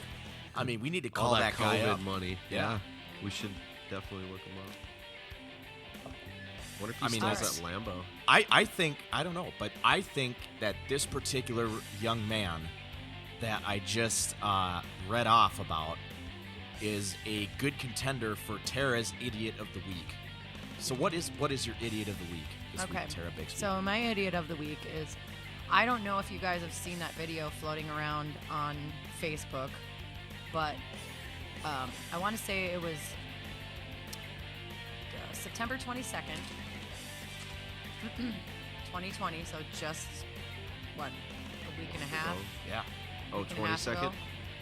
I mean, we need to call All that guy COVID up. money. Yeah. We should definitely look him up. What if he I mean, steals that's- that Lambo? I think, I don't know, but I think that this particular young man that I just read off about is a good contender for Tara's Idiot of the Week. So what is your Idiot of the Week this Okay. week, Tara Bixby? So my idiot of the week is, I don't know if you guys have seen that video floating around on Facebook, but I want to say it was September 22nd, 2020. So just what, a week and a half? yeah. Oh, week and a half ago? 22nd?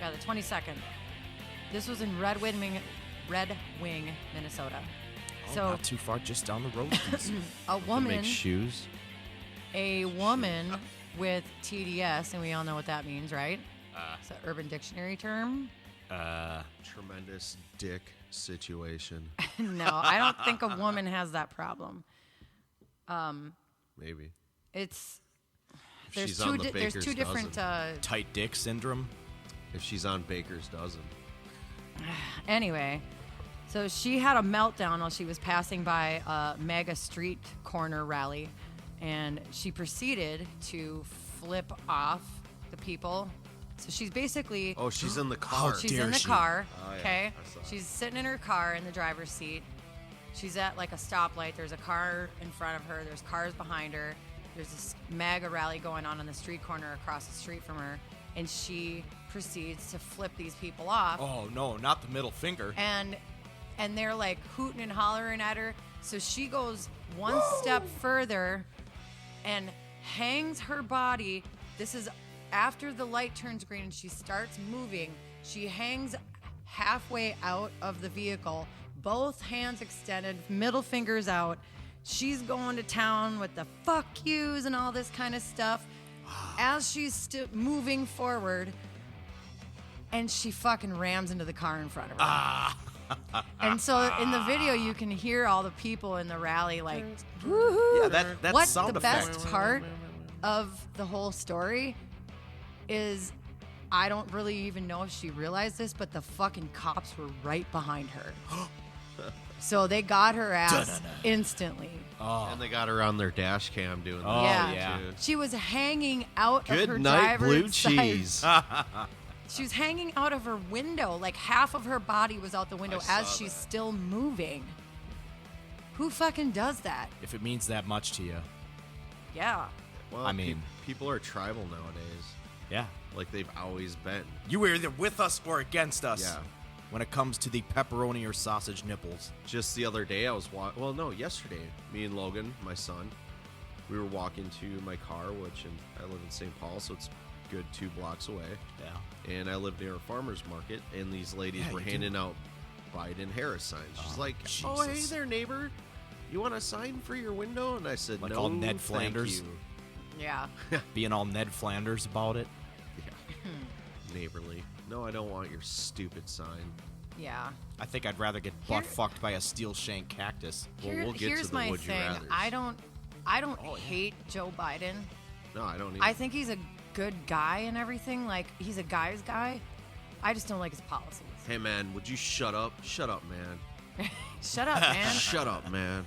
Yeah, the 22nd. This was in Red Wing, Minnesota. Oh, So not too far, just down the road. a woman, Make shoes. a woman with TDS, and we all know what that means, right? It's an Urban Dictionary term. Tremendous dick situation. No, I don't think a woman has that problem. Maybe. It's If there's she's two on the there's Baker's two different. Tight dick syndrome. If she's on Baker's dozen. Anyway, So she had a meltdown while she was passing by a mega street corner rally, and she proceeded to flip off the people. So she's basically Oh, she's in the car. she's dare in the she? car. Oh, yeah, Okay, I saw it. she's sitting in her car in the driver's seat. She's at like a stoplight. There's a car in front of her. There's cars behind her. There's this MAGA rally going on the street corner across the street from her, and she proceeds to flip these people off. Oh no, not the middle finger. And they're like hooting and hollering at her. So she goes one step further and hangs her body. This is after the light turns green and she starts moving. She hangs halfway out of the vehicle, both hands extended, middle fingers out. She's going to town with the fuck yous and all this kind of stuff as she's moving forward, and she fucking rams into the car in front of her. And so in the video, you can hear all the people in the rally like, woohoo. Yeah, that's What sound the effect. best part of the whole story is, I don't really even know if she realized this, but the fucking cops were right behind her. So they got her ass instantly. And they got her on their dash cam doing that. Oh, Yeah. yeah. She was hanging out of her Good night, blue driver's side. cheese. She was hanging out of her window. Like half of her body was out the window I as saw she's that. still moving. Who fucking does that? If it means that much to you. Yeah. Well, I mean- people are tribal nowadays, Yeah. like they've always been. You were either with us or against us. Yeah. When it comes to the pepperoni or sausage nipples. Just the other day, I was yesterday, me and Logan, my son, we were walking to my car, I live in St. Paul, so it's a good 2 blocks away. Yeah. And I live near a farmer's market, and these ladies Yeah, were you do. handing out Biden-Harris signs. She's Oh, like, "Oh, hey Jesus. there, neighbor. You want a sign for your window?" And I said, Like "No, all Ned thank Flanders? you." Yeah. Being all Ned Flanders about it. Neighborly. No, I don't want your stupid sign. Yeah. I think I'd rather get butt Here- fucked by a steel shank cactus. Well, we'll get to Here's the my would you thing. rathers. I don't hate Joe Biden. No, I don't either. I think he's a good guy and everything. Like, he's a guy's guy. I just don't like his policies. Hey, man, would you shut up? Shut up, man. Shut up, man. Shut up, man.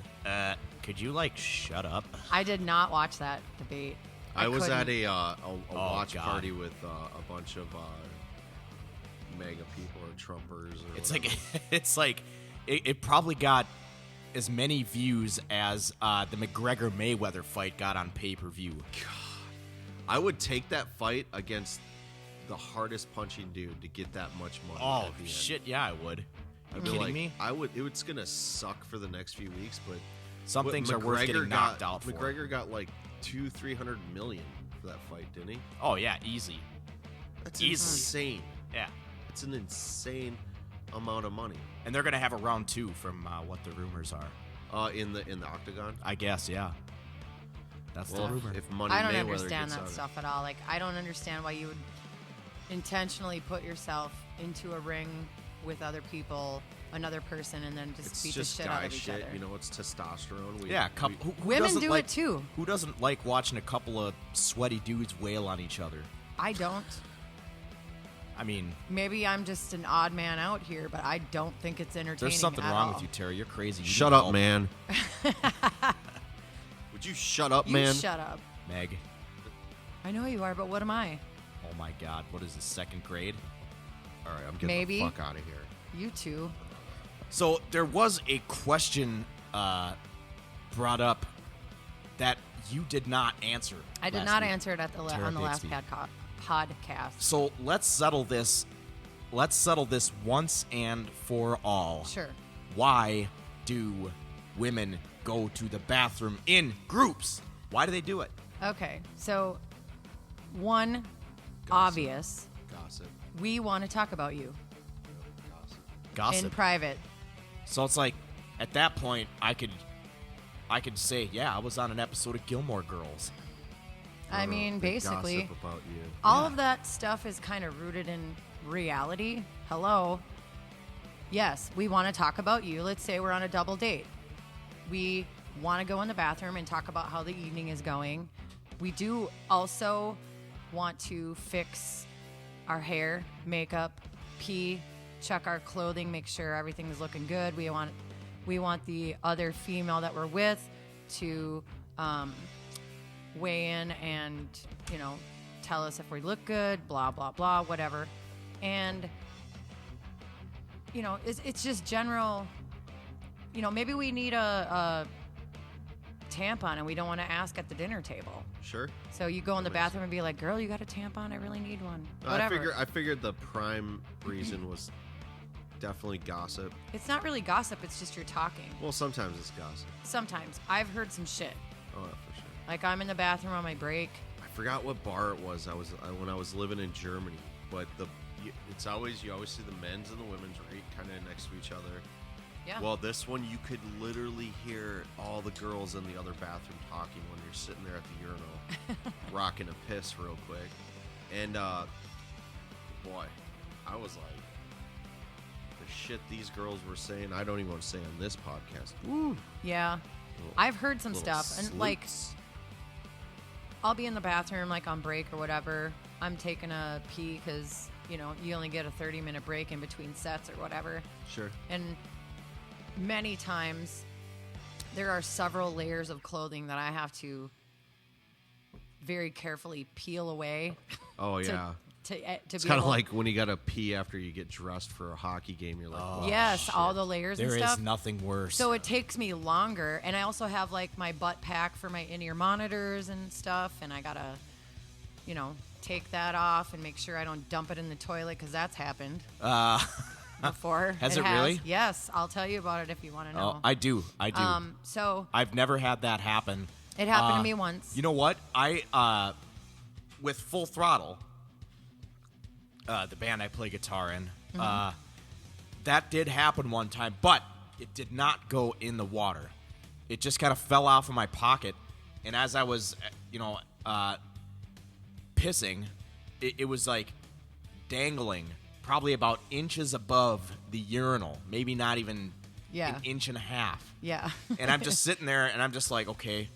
Could you, shut up? I did not watch that debate. I was couldn't. at a watch God. party with a bunch of MAGA people or Trumpers. Or It's whatever. it probably got as many views as the McGregor Mayweather fight got on pay-per-view. I would take that fight against the hardest punching dude to get that much money. Oh at the end. shit, yeah, I would. I'd You be kidding like, me? I would. It's gonna suck for the next few weeks, but Some what things are worth McGregor getting knocked out for. McGregor got like 200-300 million for that fight, didn't he? Oh yeah, easy. That's Easily. insane. Yeah, It's an insane amount of money. and they're gonna have a round 2 from what the rumors are. In the octagon. I guess, yeah. That's Well, the rumor. if Money I don't Mayweather understand gets that out stuff at all. Like, I don't understand why you would intentionally put yourself into a ring with other people, another person, and then just It's beat just the shit out guy of each shit, other. you know. It's testosterone. yeah, who Women doesn't do like, it too. Who doesn't like watching a couple of sweaty dudes wail on each other? I don't. I mean, Maybe I'm just an odd man out here, but I don't think it's entertaining. there's something at wrong all. with you, Terry. You're crazy. You Shut need up, help. man. Would you shut up, You man? shut up. Meg. I know you are, but what am I? Oh my God, what is this, 2nd grade? All right, I'm getting Maybe. the fuck out of here. You too. So there was a question brought up that you did not answer. I did last not week. answer it at Tara on the last Bixby. podcast. So let's settle this. Let's settle this once and for all. Sure. Why do women go to the bathroom in groups? Why do they do it? Okay, so one, obvious, Gossip. we want to talk about you Gossip. in private. So it's like, at that point, I could say, yeah, I was on an episode of Gilmore Girls. I mean, They basically, gossip about you. all Yeah. of that stuff is kind of rooted in reality. Hello. Yes, we want to talk about you. Let's say we're on a double date. We want to go in the bathroom and talk about how the evening is going. We do also want to fix our hair, makeup, pee, check our clothing, make sure everything's looking good. We want the other female that we're with to weigh in and, you know, tell us if we look good, blah, blah, blah, whatever. And, you know, it's just general, you know, maybe we need a tampon and we don't want to ask at the dinner table. Sure. So you go in the bathroom and be like, girl, you got a tampon? I really need one. Whatever. I figured the prime reason was definitely gossip. It's not really gossip. It's just you're talking. Well, sometimes it's gossip. Sometimes. I've heard some shit. Oh, yeah, for sure. Like I'm in the bathroom on my break. I forgot what bar it was. When I was living in Germany, but it's always you always see the men's and the women's right kind of next to each other. Yeah. Well, this one you could literally hear all the girls in the other bathroom talking when you're sitting there at the urinal, rocking a piss real quick, and boy, I was like, the shit these girls were saying. I don't even want to say on this podcast. Woo. Yeah. I've heard some stuff, and like, I'll be in the bathroom like on break or whatever. I'm taking a pee because, you know, you only get a 30-minute break in between sets or whatever. Sure. And many times there are several layers of clothing that I have to very carefully peel away. Oh yeah. To It's be kind of able, like when you got to pee after you get dressed for a hockey game. You're like, oh, yes, shit. all the layers There and is stuff. nothing worse. So it takes me longer, and I also have like my butt pack for my in-ear monitors and stuff, and I gotta, you know, take that off and make sure I don't dump it in the toilet because that's happened before. Has it really? Yes, I'll tell you about it if you want to know. I do. So I've never had that happen. it happened to me once. You know what? I with Full Throttle, the band I play guitar in, that did happen one time, but it did not go in the water. It just kind of fell off of my pocket, and as I was, you know, pissing, it was like dangling probably about inches above the urinal, maybe not even Yeah. an inch and a half. Yeah. And I'm just sitting there, and I'm just like, okay,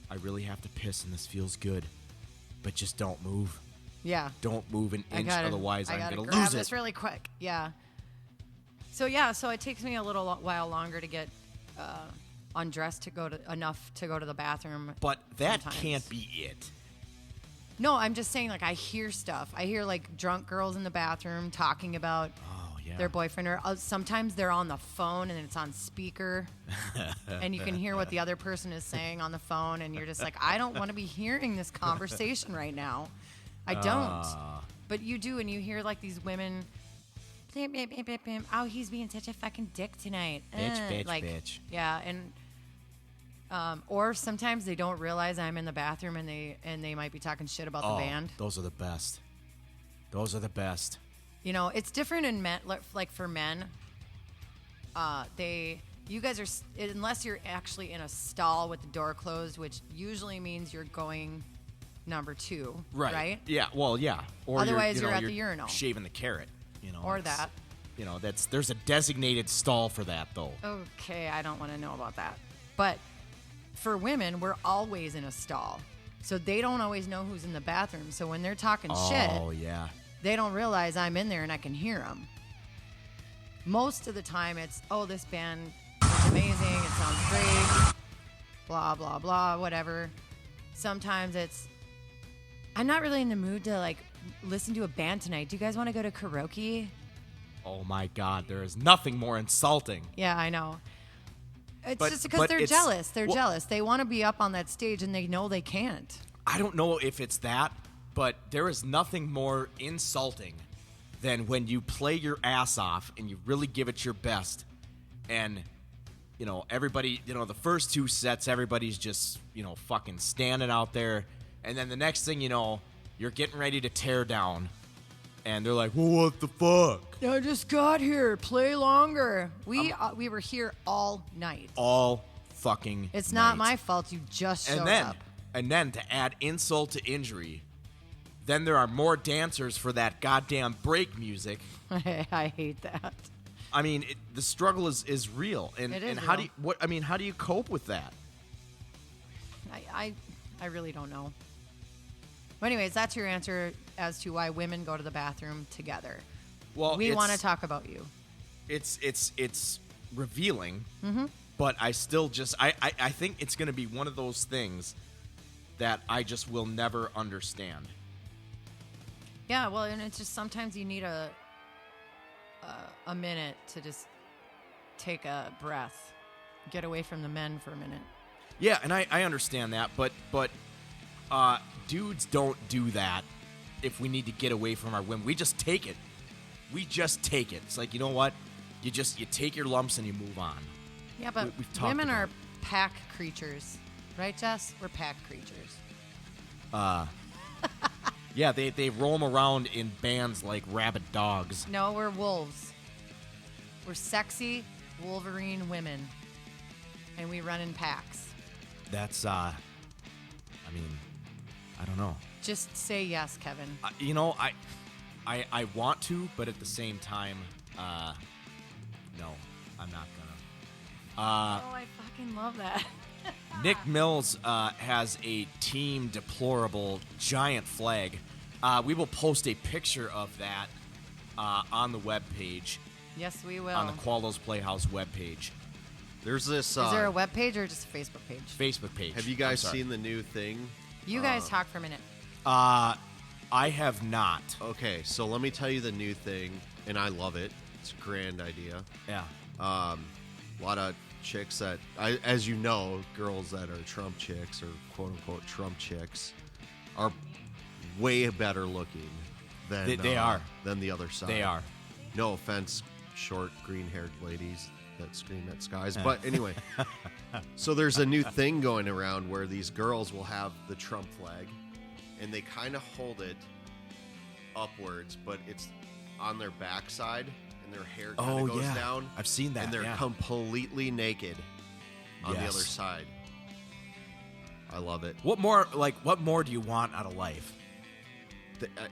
I really have to piss, and this feels good, but just don't move. Yeah. Don't move an inch, otherwise I'm gotta gonna grab lose this it. really quick. Yeah. So it takes me a little while longer to get undressed to go to the bathroom. But that sometimes. can't be it. No, I'm just saying, like, I hear stuff. I hear like drunk girls in the bathroom talking about Oh yeah. their boyfriend, or sometimes they're on the phone and it's on speaker, and you can hear what the other person is saying on the phone, and you're just like, I don't want to be hearing this conversation right now. I don't. But you do, and you hear like these women. Oh, he's being such a fucking dick tonight. Bitch, like, bitch. Yeah, and or sometimes they don't realize I'm in the bathroom, and they might be talking shit about the band. Those are the best. Those are the best. You know, it's different in men. Like for men, you guys are, unless you're actually in a stall with the door closed, which usually means you're going number 2, right? Yeah. Well, yeah. Or Otherwise, you're you're at the urinal. shaving the carrot. You know. Or it's- that. You know, there's a designated stall for that though. Okay, I don't want to know about that. But for women, we're always in a stall. So they don't always know who's in the bathroom. So when they're talking Oh shit, yeah. they don't realize I'm in there and I can hear them. Most of the time, it's, oh, this band is amazing. It sounds great. Blah, blah, blah, whatever. Sometimes it's, I'm not really in the mood to, like, listen to a band tonight. Do you guys want to go to karaoke? Oh my God, there is nothing more insulting. Yeah, I know. It's But- just because but they're it's- jealous. They're well- jealous. They want to be up on that stage and they know they can't. I don't know if it's that, but there is nothing more insulting than when you play your ass off and you really give it your best, and you know everybody, you know, the first 2 sets everybody's just, you know, fucking standing out there, and then the next thing you know, you're getting ready to tear down, and they're like, well, what the fuck? I just got here. Play longer. We were here all night. All fucking It's not night. my fault you just showed up. And then to add insult to injury, then there are more dancers for that goddamn break music. I hate that. I mean, the struggle is real. And, It is and how real. do you how do you cope with that? I really don't know. But anyways, that's your answer as to why women go to the bathroom together. Well, We want to it's- talk about you. it's revealing, but I still just I think it's going to be one of those things that I just will never understand. Yeah, well, and it's just sometimes you need a minute to just take a breath, get away from the men for a minute. Yeah, and I understand that, but dudes don't do that. If we need to get away from our women, we just take it. We just take it. It's like, you know what? You take your lumps and you move on. Yeah, but We've talked women are about pack creatures, right, Jess? We're pack creatures. Yeah, they roam around in bands like rabid dogs. No, we're wolves. We're sexy Wolverine women, and we run in packs. That's I mean, I don't know. Just say yes, Kevin. You know, I want to, but at the same time, no, I'm not gonna. Oh, I fucking love that. Nick Mills has a Team Deplorable giant flag. We will post a picture of that on the webpage, Yes, we will. on the Qualdos Playhouse webpage, There's this. Is there a web page or just a Facebook page? Facebook page. Have you guys seen the new thing? You guys talk for a minute. I have not. Okay, so let me tell you the new thing, and I love it. It's a grand idea. Yeah. A lot of chicks that, as you know, girls that are Trump chicks or quote unquote Trump chicks are way better looking than They are. than the other side. They are. No offense, short green-haired ladies that scream at skies, but anyway. So there's a new thing going around where these girls will have the Trump flag, and they kind of hold it upwards, but it's on their backside, and their hair kind Oh, of goes yeah. down. I've seen that, and they're yeah. completely naked on the Yes. other side. I love it. What more do you want out of life?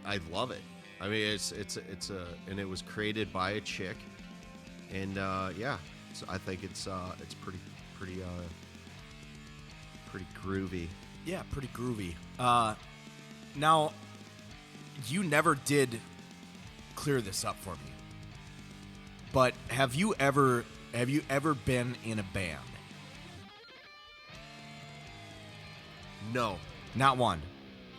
I love it. I mean, it's and it was created by a chick, and yeah, I think it's pretty groovy. Yeah, pretty groovy. Now, you never did clear this up for me, but have you ever been in a band? No, Not one.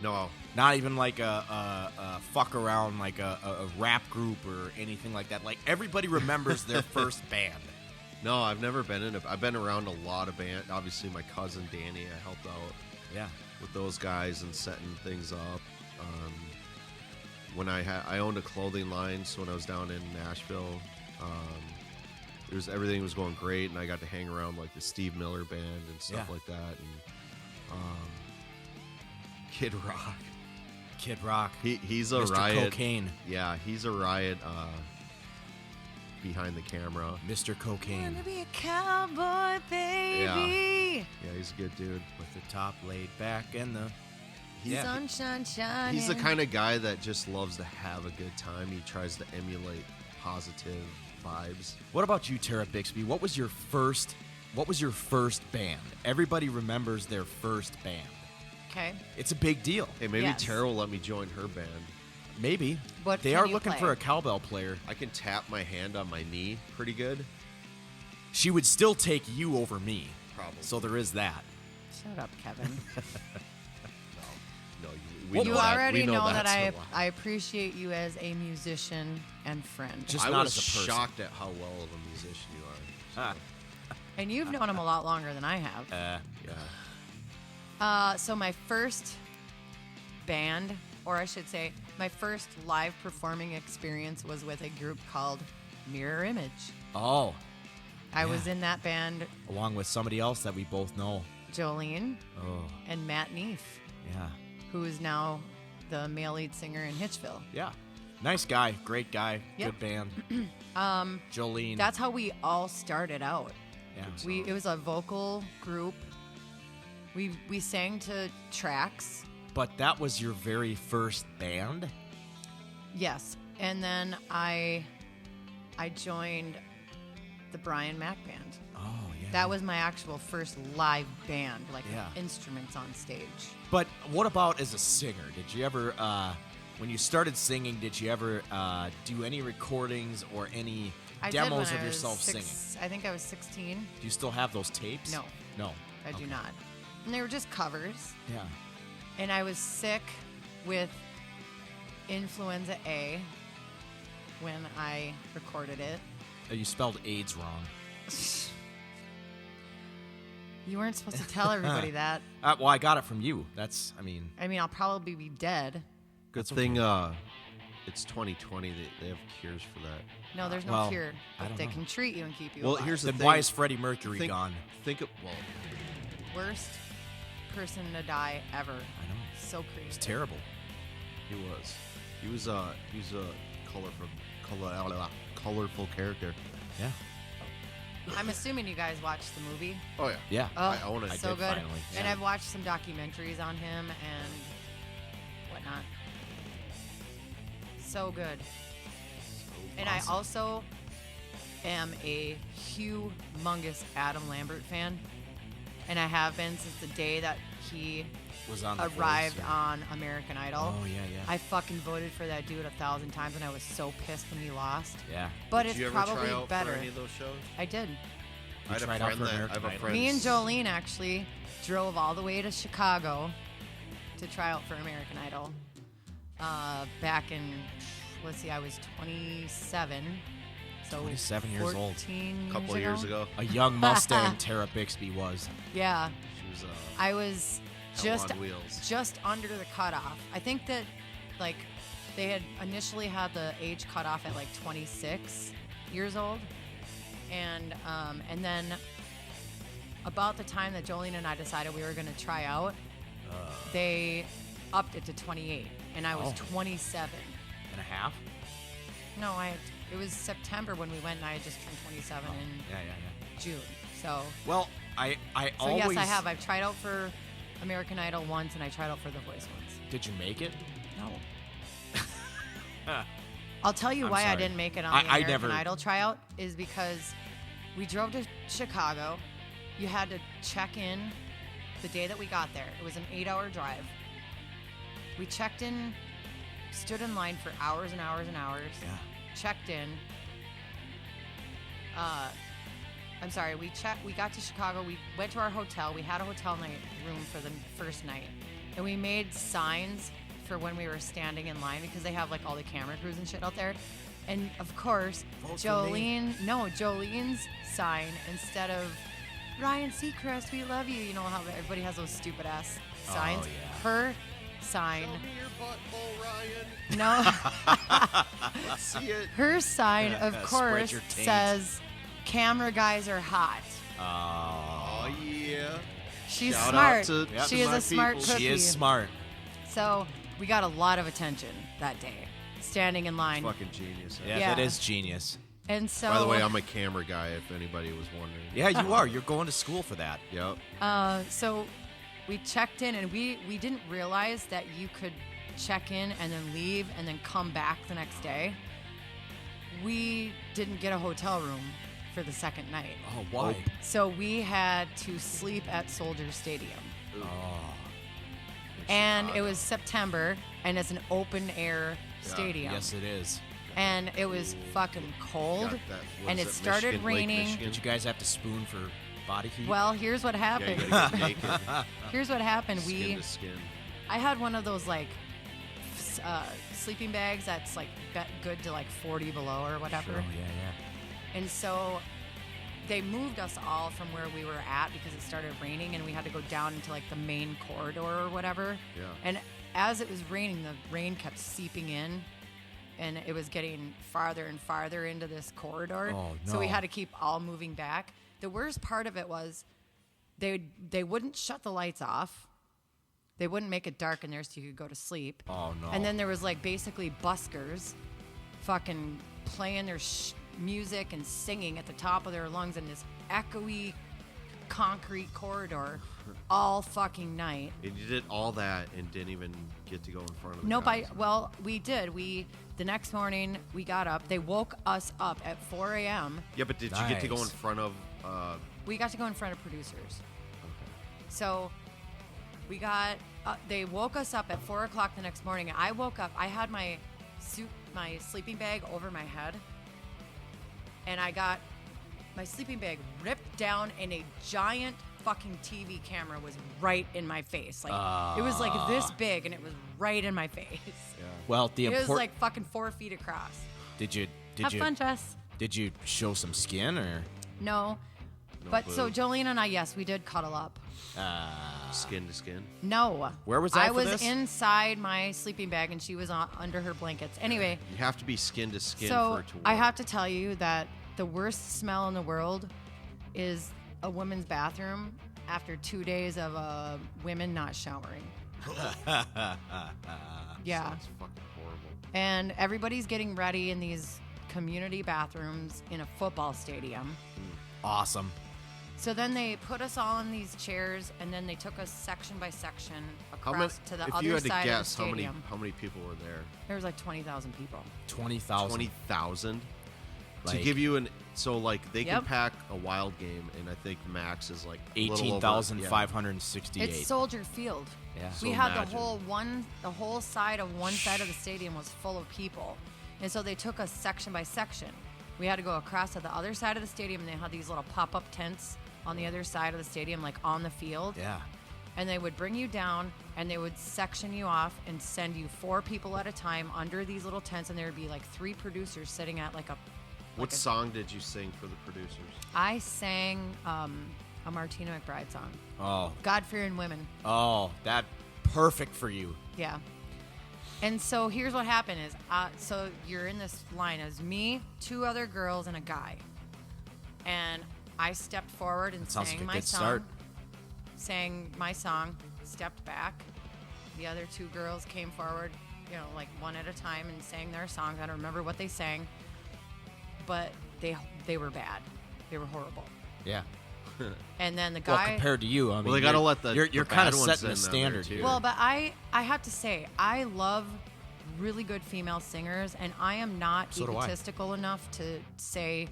no, Not even like a fuck around, like a rap group or anything like that. Like everybody remembers their first band. no. I've never been in I've been around a lot of band. Obviously, my cousin Danny, I helped out Yeah. with those guys and setting things up. When I owned a clothing line, so when I was down in Nashville, everything was going great, and I got to hang around like the Steve Miller Band and stuff Yeah. like that, and Kid Rock. Kid Rock. He's a Mr. riot. Cocaine. Yeah, he's a riot behind the camera. Mr. Cocaine. Wanna be a cowboy, baby. Yeah, he's a good dude. With the top laid back and the... Yeah. Sunshine shining. He's the kind of guy that just loves to have a good time. He tries to emulate positive vibes. What about you, Tara Bixby? What was your first band? Everybody remembers their first band. Okay. It's a big deal. Hey, maybe Yes. Tara will let me join her band. Maybe. What they can are you looking play? for a cowbell player. I can tap my hand on my knee pretty good. She would still take you over me. Probably. So there is that. Shut up, Kevin. No, we You know that. already We know that that's a lie. I appreciate you as a musician and friend. Just I not was as a person. shocked at how well of a musician you are. Ah. And you've known him a lot longer than I have. Yeah. So my first band, or I should say, my first live performing experience was with a group called Mirror Image. Oh, I was in that band, along with somebody else that we both know. Jolene Oh, and Matt Neef, yeah. who is now the male lead singer in Hitchville. Yeah. Nice guy. Great guy. Yeah. Good band. Jolene. That's how we all started out. yeah. It was a vocal group. We sang to tracks. But that was your very first band? Yes. And then I joined the Brian Mack band. Oh, yeah. That was my actual first live band, like Yeah. instruments on stage. But what about as a singer? Did you ever, when you started singing, did you ever do any recordings or any I did when demos I of was yourself six- singing. I think I was 16. Do you still have those tapes? No. No. I do Okay. not. And they were just covers. Yeah. And I was sick with influenza A when I recorded it. You spelled AIDS wrong. You weren't supposed to tell everybody that. Well, I got it from you. That's, I mean, I'll probably be dead. Good That's thing it's 2020. They have cures for that. No, there's no Well, cure. I But don't they know. can treat you and keep you Well, alive. here's the then thing. why is Freddie Mercury think, gone? Think of Worst person to die ever. I know. So crazy. It's terrible. he was a colorful character. Yeah. I'm assuming you guys watched the movie. Oh yeah. Yeah. Oh, I own it. I so did good. finally, And yeah. I've watched some documentaries on him and whatnot. So good. And I also am a humongous Adam Lambert fan. And I have been since the day that he Was on The Voice, arrived or- on American Idol. Oh, yeah, yeah. I fucking voted for that dude 1,000 times and I was so pissed when he lost. Yeah. But Did it's you ever probably try out better. for any of those shows? I did. I had a tried out friend for that I American have a Idol? friend. Me and Jolene actually drove all the way to Chicago to try out for American Idol. Back in, let's see, I was 27. So 27 years old. 14 a couple years ago. A young Mustang Tara Bixby was. Yeah, She was I was hell just on wheels. just under the cutoff. I think that like they had initially had the age cutoff at like 26 years old, and then about the time that Jolene and I decided we were going to try out, they upped it to 28, and I was Oh. 27. And a half? No, it was September when we went, and I had just turned 27 in Yeah, yeah, yeah. June. So, Well, I so always... yes, I have. I've tried out for American Idol once, and I tried out for The Voice once. Did you make it? No. I'll tell you I'm why I sorry. didn't make it on I the American never- Idol tryout is because we drove to Chicago. You had to check in the day that we got there. It was an 8-hour drive. We checked in, stood in line for hours and hours and hours. Yeah. Checked in. I'm sorry. We got to Chicago. We went to our hotel. We had a hotel night room for the first night, and we made signs for when we were standing in line because they have like all the camera crews and shit out there. And of course, Vote for me. Jolene's sign instead of Ryan Seacrest, we love you. You know how everybody has those stupid ass signs. yeah. Her sign, Show me your butthole, Ryan. no, Let's see it. her sign of Spread course your taint. says, "Camera guys are hot." Oh yeah. She's Shout out smart. to- Yep. She to is my a smart people. cookie. She is smart. So we got a lot of attention that day, standing in line. Fucking genius. Yeah, Yeah. that is genius. And so, By the way, I'm a camera guy. If anybody was wondering. Yeah, you are. You're going to school for that. Yep. so we checked in, and we didn't realize that you could check in and then leave and then come back the next day. We didn't get a hotel room for the second night, Oh, why? so we had to sleep at Soldier Stadium. And it was September, and it's an open air stadium. Yes, it is. And it was fucking cold, Got that- what and is it it, started Michigan, Lake raining. Michigan? Did you guys have to spoon for body heat? Well, here's what Yeah, you happened. gotta get naked. Here's what happened. Skin to skin. I had one of those like sleeping bags that's like good to like 40 below or whatever. Sure, yeah, And so they moved us all from where we were at because it started raining, and we had to go down into like the main corridor or whatever. Yeah. And as it was raining, the rain kept seeping in, and it was getting farther and farther into this corridor. Oh, So we no. had to keep all moving back. The worst part of it was they wouldn't shut the lights off. They wouldn't make it dark in there so you could go to sleep. Oh, no. And then there was like basically buskers fucking playing their music and singing at the top of their lungs in this echoey concrete corridor all fucking night. And you did all that and didn't even get to go in front of the Nobody. guys. Well, we did. The next morning we got up. They woke us up at 4 a.m. Yeah, but did you get to go in Nice. front of? We got to go in front of producers. So we got. They woke us up at 4 o'clock the next morning. I woke up. I had my sleeping bag over my head, and I got my sleeping bag ripped down, and a giant fucking TV camera was right in my face. Like it was like this big, and it was right in my face. Well, the It was important. like fucking 4 feet across. Did you Have fun, Jess. did you show some skin or? No. But so boob. Jolene and I, yes, we did cuddle up. Skin to skin. No. Where was that I for was this? inside my sleeping bag, and she was under her blankets. Anyway, You have to be skin to skin so for it to work. I have to tell you that the worst smell in the world is a woman's bathroom after 2 days of women not showering. Yeah. Sounds fucking horrible. And everybody's getting ready in these community bathrooms in a football stadium. Awesome. So then they put us all in these chairs, and then they took us section by section How many? across to the If other you had to side guess, of the stadium. how many people were there? There was like 20,000 people. 20,000. 20,000. To Like- give you they can Yep. pack a wild game, and I think max is like a little over- 18,568. It's Soldier Field. Yeah. We So had imagine. the whole side of one side of the stadium was full of people. And so they took us section by section. We had to go across to the other side of the stadium, and they had these little pop-up tents on the other side of the stadium, like on the field. Yeah. And they would bring you down, and they would section you off and send you 4 people at a time under these little tents, and there would be like 3 producers sitting at like a... What like a- song did you sing for the producers? I sang a Martina McBride song, Oh. God-Fearing Women. Oh, that perfect for you. Yeah. And so here's what happened is, so you're in this line as me, 2 other girls, and a guy. And I stepped forward and Sounds sang like a my good song. start. Sang my song, stepped back. The other 2 girls came forward, you know, like one at a time and sang their songs. I don't remember what they sang, but they were bad. They were horrible. Yeah. And then the Well, guy... compared to you, I mean, Well, they gotta you're- let the you're the kind of bad ones setting the in down standard there, too. here. Well, but I have to say, I love really good female singers, and I am not So do I. egotistical enough to say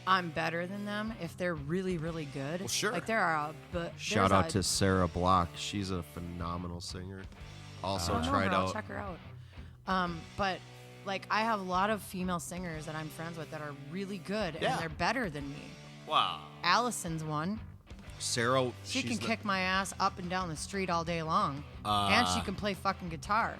I'm better than them if they're really, really good. Well, sure. Like there are, but Shout out to Sarah Block. She's a phenomenal singer. Also tried I'll out. check her out. But like I have a lot of female singers that I'm friends with that are really good, Yeah. and they're better than me. Wow. Allison's one. Sarah. She she's can the- kick my ass up and down the street all day long, and she can play fucking guitar.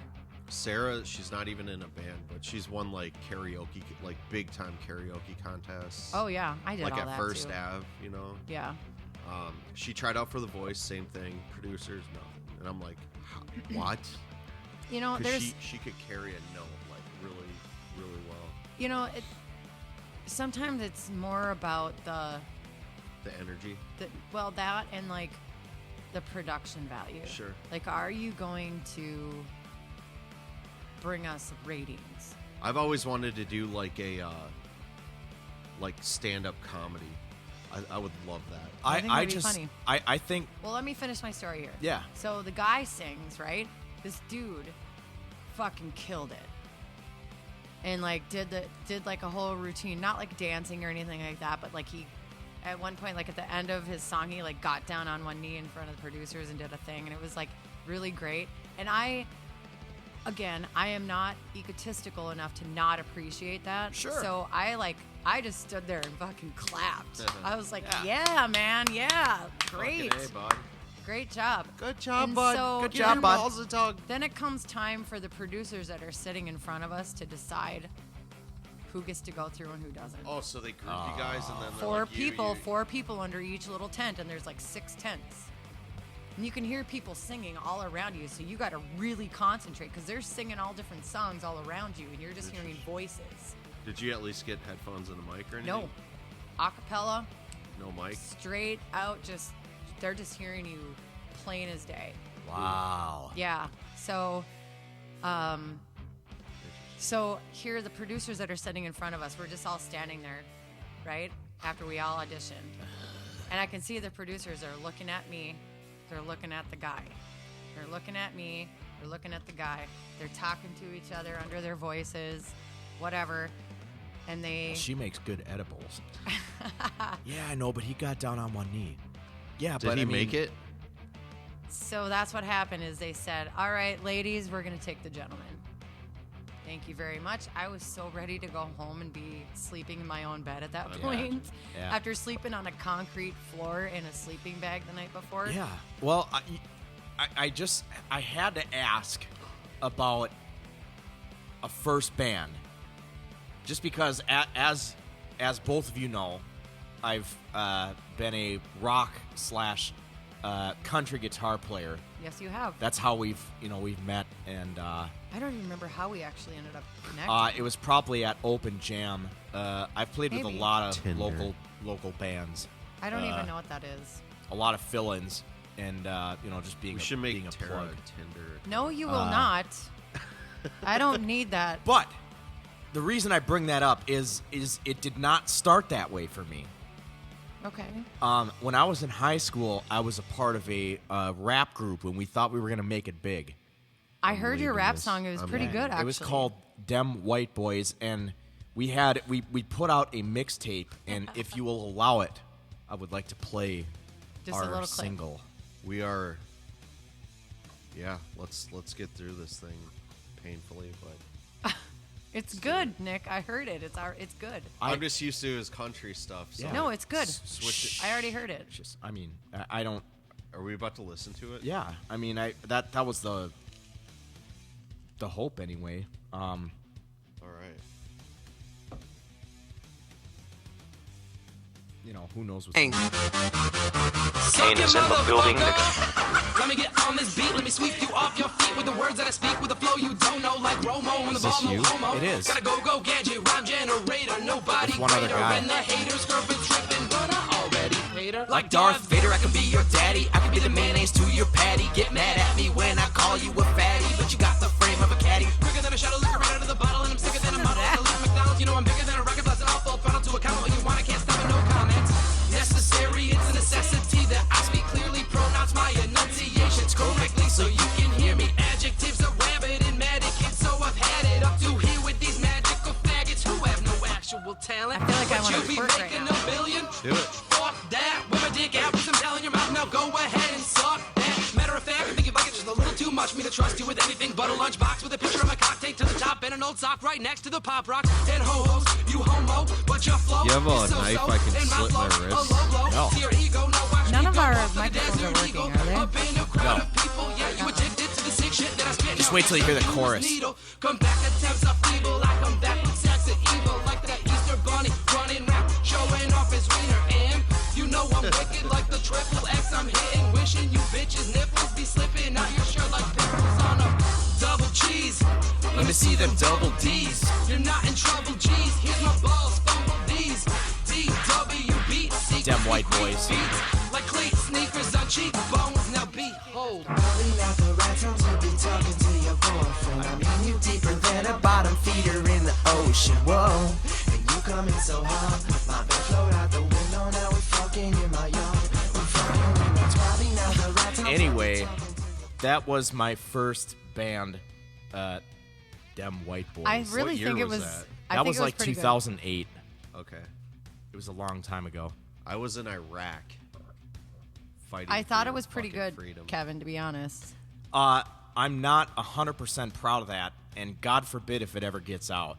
Sarah, she's not even in a band, but she's won like karaoke, like big time karaoke contests. Oh yeah, I did like all at that First too. Ave, you know. Yeah. She tried out for The Voice, same thing. Producers, nothing. And I'm like, what? You know, 'Cause there's she could carry a note like really, really well. you know, sometimes it's more about the energy. well, that and like the production value. Sure. Like, are you going to bring us ratings? I've always wanted to do like a like stand-up comedy. I would love that. I think I that'd be just funny. I think Well, let me finish my story here. Yeah. So the guy sings, right? This dude fucking killed it. And like did like a whole routine, not like dancing or anything like that, but like he at one point, like at the end of his song, he like got down on one knee in front of the producers and did a thing, and it was like really great. And I am not egotistical enough to not appreciate that. Sure. So I just stood there and fucking clapped. I was like, Yeah. yeah, man, yeah, great. Fucking A, bud. Great job. Good job, And bud. so Good Give job, your bud. balls a dog. Then it comes time for the producers that are sitting in front of us to decide who gets to go through and who doesn't. Oh, so they group you guys and then they're 4 like, people, 4 people under each little tent, and there's like 6 tents. And you can hear people singing all around you, so you got to really concentrate because they're singing all different songs all around you, and you're just hearing voices. Did you at least get headphones and a mic or anything? No, acapella, No mic. straight out. They're just hearing you plain as day. wow. Yeah. So, so here are the producers that are sitting in front of us. We're just all standing there, right? After we all auditioned. And I can see the producers are looking at me. They're looking at the guy. They're looking at me. They're looking at the guy. They're talking to each other under their voices, whatever. And they... She makes good edibles. Yeah, I know, but he got down on one knee. Yeah, Did but he I mean, make it? So that's what happened is they said, all right, ladies, we're going to take the gentleman. Thank you very much. I was so ready to go home and be sleeping in my own bed at that Yeah. point. Yeah. After sleeping on a concrete floor in a sleeping bag the night before. Yeah. Well, I had to ask about a first band, just because as both of you know, I've been a rock / country guitar player. Yes, you have. That's how we've met, and I don't even remember how we actually ended up connecting. it was probably at Open Jam. I've played with Maybe. a lot of Tinder. local bands, I don't even know what that is. a lot of fill-ins, and just being We a, should make being a Tara plug. Tinder. No, you will not. I don't need that. But the reason I bring that up is it did not start that way for me. Okay. When I was in high school, I was a part of a rap group when we thought we were going to make it big. I heard your rap this. song. It was I'm pretty leaving. good, actually. It was called Dem White Boys, and we put out a mixtape, and if you will allow it, I would like to play Just a our little clip. single. We are. Yeah, let's get through this thing painfully, but It's good, Nick. I heard it. It's good. I'm just used to his country stuff. So Yeah. No, it's good. Switch it. I already heard it. Just, I don't. Are we about to listen to it? Yeah, that was the hope anyway. All right. Who knows what's Kane is in the building. Let me get on this beat, let me sweep you off your feet with the words that I speak, with the flow you don't know, like Romo on the ball, no you? homo. It is. Gotta go gadget, rhyme generator, nobody With one other greater, guy. and the haters curving, tripping, but I already hate her. Like Darth Vader, I can be your daddy, I can be the mayonnaise to your patty. Get mad at me when I call you a fatty, but you got the frame of a caddy. Quicker than a shadow, liquor right out of the bottle, and I'm sicker than a model. Like a Luke McDonald's, you know I'm bigger than a rocket blast, and I'll full throttle to a comma when you want, I can't stop it, no comment. Necessary, it's a necessity that I speak clearly, pronounce my enunciations correctly so you can hear me. Adjectives are rabid and medicated, so I've had it up to here with these magical faggots who have no actual talent. I feel like I But wanna you be twerk right making now. a billion. Do it. Fuck that. With my dick out with some towel in your mouth, now go ahead and suck that. Matter of fact, I think you like it just a little too much. Me to trust you with anything but a lunchbox with a picture of my cock taped to the top and an old sock right next to the pop rocks. And ho-hos, you homo, but your flow You have a is so-so, knife I can and slit my flow, wrist? a low blow No. to your ego. Now watch None me of go our off like a microphones are desert working, eagle. are they? Up in a crowd No. of people, yeah, you addicted to the sick shit that I spit. Just Now wait till you hear the use chorus. needle. Come back, attempts are feeble. I come back with sex and evil, like that Easter bunny running round, showing off his wiener. And you know I'm wicked like the triple X. I'm hitting, wishing you bitches nipples be slipping out your shirt like pimples on a double cheese. Let me see them double D's. You're not in trouble, G's. Here's my balls, fumble these. DWB, Dem White Boys. beats, like cleat sneakers on cheekbones. Now behold. Anyway, that was my first band, Dem White Boys. I really year think it was was. that? I That think was it like pretty good. 2008. Okay. It was a long time ago. I was in Iraq fighting. I thought for it was pretty fucking good, freedom. Kevin. To be honest, I'm not 100% proud of that, and God forbid if it ever gets out.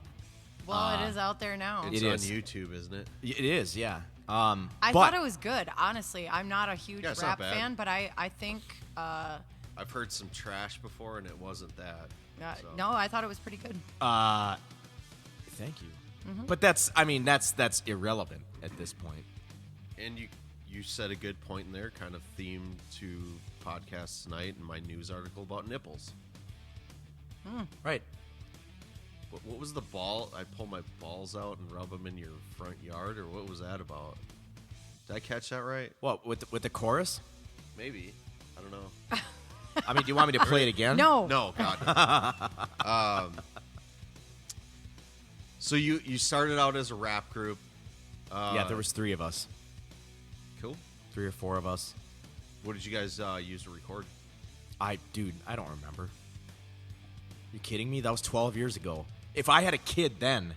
well, it is out there now. It's It on is. YouTube, isn't it? It is, yeah. I but thought it was good. Honestly, I'm not a huge Yeah, it's not rap bad. fan, but I think. I've heard some trash before, and it wasn't that. So. No, I thought it was pretty good. Thank you. But that's irrelevant at this point. And you said a good point in there, kind of themed to podcasts tonight and my news article about nipples. Right. What was the ball? I pull my balls out and rub them in your front yard, or what was that about? Did I catch that right? What, with the chorus? Maybe. I don't know. I mean, do you want me to play it again? No. No, God. So you started out as a rap group. Yeah, there was 3 of us. Cool. 3 or 4 of us. What did you guys use to record? Dude, I don't remember. You kidding me? That was 12 years ago. If I had a kid then,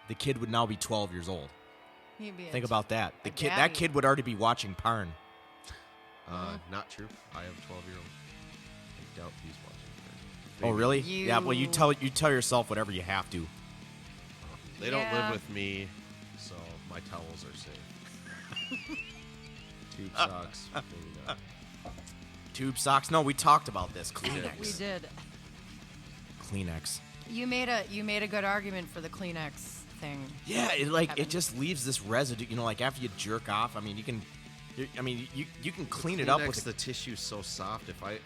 the kid would now be 12 years old. He'd be Think a- about that. a That daddy. kid would already be watching porn. Not true. I have a 12-year-old. I doubt he's watching. Oh, really? You- Yeah. Well, you tell yourself whatever you have to. They don't Yeah. live with me, so my towels are safe. Tube socks. There you go. Tube socks. No, we talked about this. Kleenex. We did. Kleenex. You made a good argument for the Kleenex thing. Yeah, Kevin. it just leaves this residue. You know, like after you jerk off. I mean, you can clean it up Kleenex, with the tissue's so soft. If I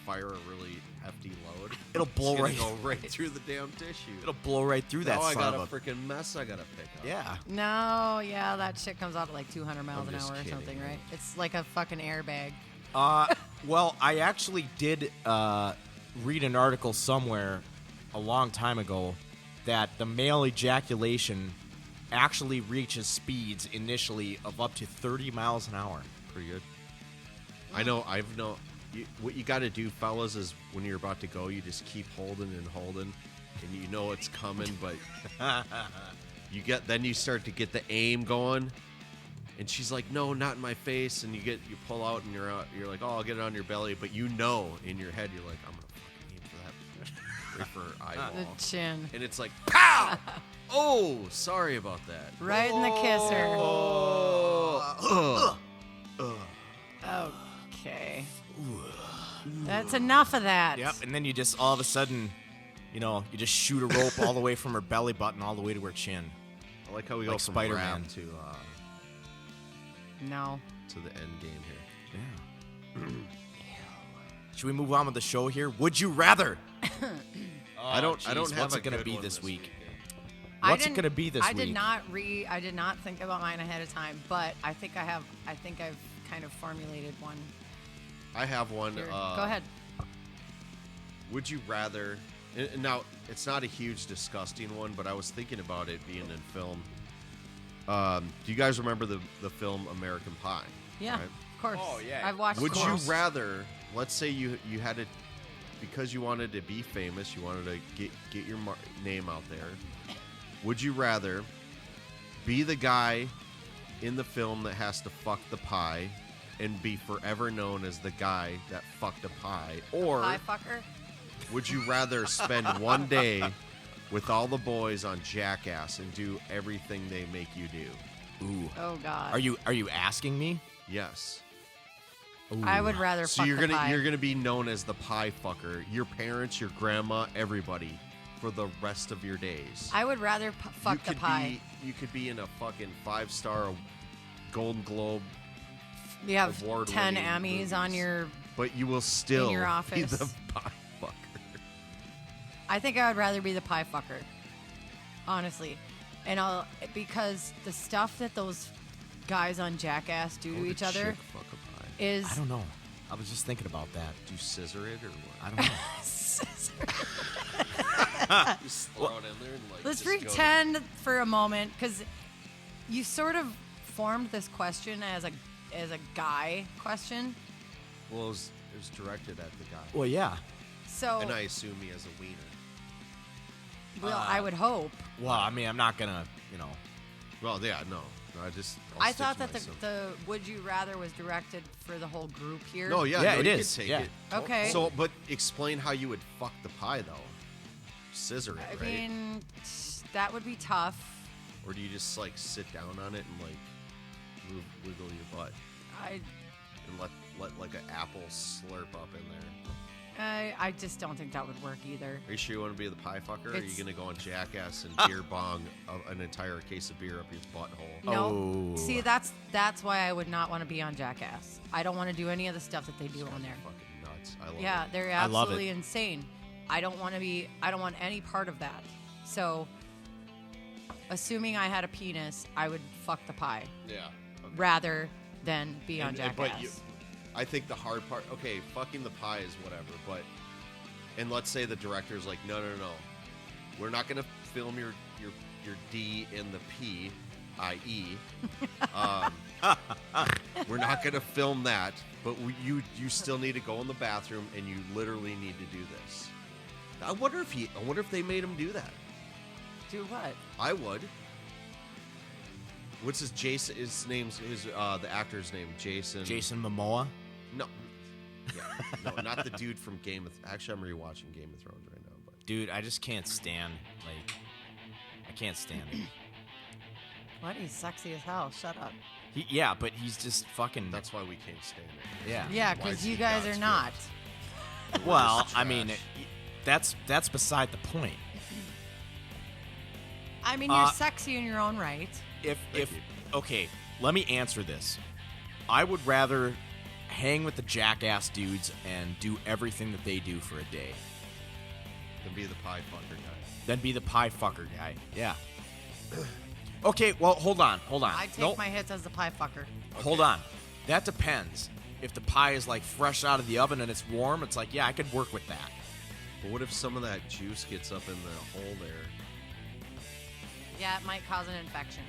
fire a really hefty load, It'll blow it's gonna right- go right through the damn tissue. It'll blow right through that Now I son got of a a. freaking mess I gotta pick up. Yeah. No, yeah, that shit comes out at like 200 miles I'm an just hour or kidding, something, man. right? It's like a fucking airbag. Well, I actually did read an article somewhere a long time ago that the male ejaculation actually reaches speeds initially of up to 30 miles an hour. Pretty good. I know. What you got to do, fellas, is when you're about to go, you just keep holding and holding, and you know it's coming, but then you start to get the aim going, and she's like, "No, not in my face," and you pull out, and you're like, "Oh, I'll get it on your belly," but you know in your head you're like, "I'm gonna fucking aim for that, right for her eyeball," The chin. and it's like, "Pow!" Oh, sorry about that. Right in the kisser. Oh. Okay. That's enough of that. Yep. And then you just all of a sudden, you just shoot a rope all the way from her belly button all the way to her chin. I like how we go Like from Spider-Man. rap No. to the end game here. Yeah. Should we move on with the show here? Would you rather? I don't have What's a it gonna good be one this week? I What's it didn't- gonna be this I week? did not think about mine ahead of time, but I think I've kind of formulated one. I have one. Here. Go ahead. Would you rather? And now it's not a huge disgusting one, but I was thinking about it being in film. Do you guys remember the film American Pie? Yeah, right? of course. Oh, yeah. I've watched. Would you Course. rather? Let's say you had to, because you wanted to be famous, you wanted to get your name out there. Would you rather be the guy in the film that has to fuck the pie and be forever known as the guy that fucked a pie, or Pie fucker? would you rather spend one day with all the boys on Jackass and do everything they make you do? Ooh. Oh God. Are you asking me? Yes. I would rather So fuck you're the gonna pie. you're gonna be known as the pie fucker. Your parents, your grandma, everybody, for the rest of your days. I would rather fuck the pie. You could be in a fucking 5-star Golden Globe, You have award 10 winning Emmys on movies. your. but you will still your be office. the pie fucker. I think I would rather be the pie fucker. Honestly, and because the stuff that those guys on Jackass do to Would a each other chick fuck a pie? is. I don't know. I was just thinking about that. Do you scissor it or what? I don't know. Just throw it in there and like. Let's just go to- pretend for a moment, because you sort of formed this question as a guy question. Well, it was directed at the guy, Well, yeah. So, and I assume he has a wiener. well, I would hope. Well, I mean, I'm not gonna, Well, yeah, no. I'll I stick thought to that myself. the Would You Rather was directed for the whole group here. No, yeah, Yeah, no, it you is, Could take yeah. it. Okay. So, but explain how you would fuck the pie though. Scissor it, I right? mean, that would be tough. Or do you just like sit down on it and like wiggle your butt I and let like an apple slurp up in there? I just don't think that would work either. Are you sure you want to be the pie fucker? Or are you It's- gonna go on Jackass and beer bong an entire case of beer up your butthole? No. Oh. See, that's why I would not want to be on Jackass. I don't want to do any of the stuff that they do on there. Fucking nuts! I love Yeah, it. they're I love it. absolutely insane. I don't want any part of that. So, assuming I had a penis, I would fuck the pie Yeah. rather than be on Jackass. But I think the hard part, okay, fucking the pie is whatever, but, and let's say the director's like, no, we're not gonna film your D in the P, i.e., we're not gonna film that, but you still need to go in the bathroom and you literally need to do this. I wonder if they made him do that. Do what? I would. What's his Jason? His name's the actor's name, Jason. Jason Momoa. No, Yeah. No, not the dude from Game of. Actually, I'm rewatching Game of Thrones right now. But Dude, I just can't stand, like, I can't stand it. What? He's sexy as hell. Shut up. Yeah, but he's just fucking. that's why we can't stand it. Yeah. Yeah, Why because is you he guys God's are not. Well, It's I mean, trash. that's beside the point. I mean, you're sexy in your own right. If Thank you. okay, let me answer this. I would rather hang with the jackass dudes and do everything that they do for a day Then be the pie fucker guy. than be the pie fucker guy. Yeah. Okay, well, hold on. I take Nope. my hits as the pie fucker. Hold on. That depends. If the pie is like fresh out of the oven and it's warm, it's like, yeah, I could work with that. But what if some of that juice gets up in the hole there? Yeah, it might cause an infection.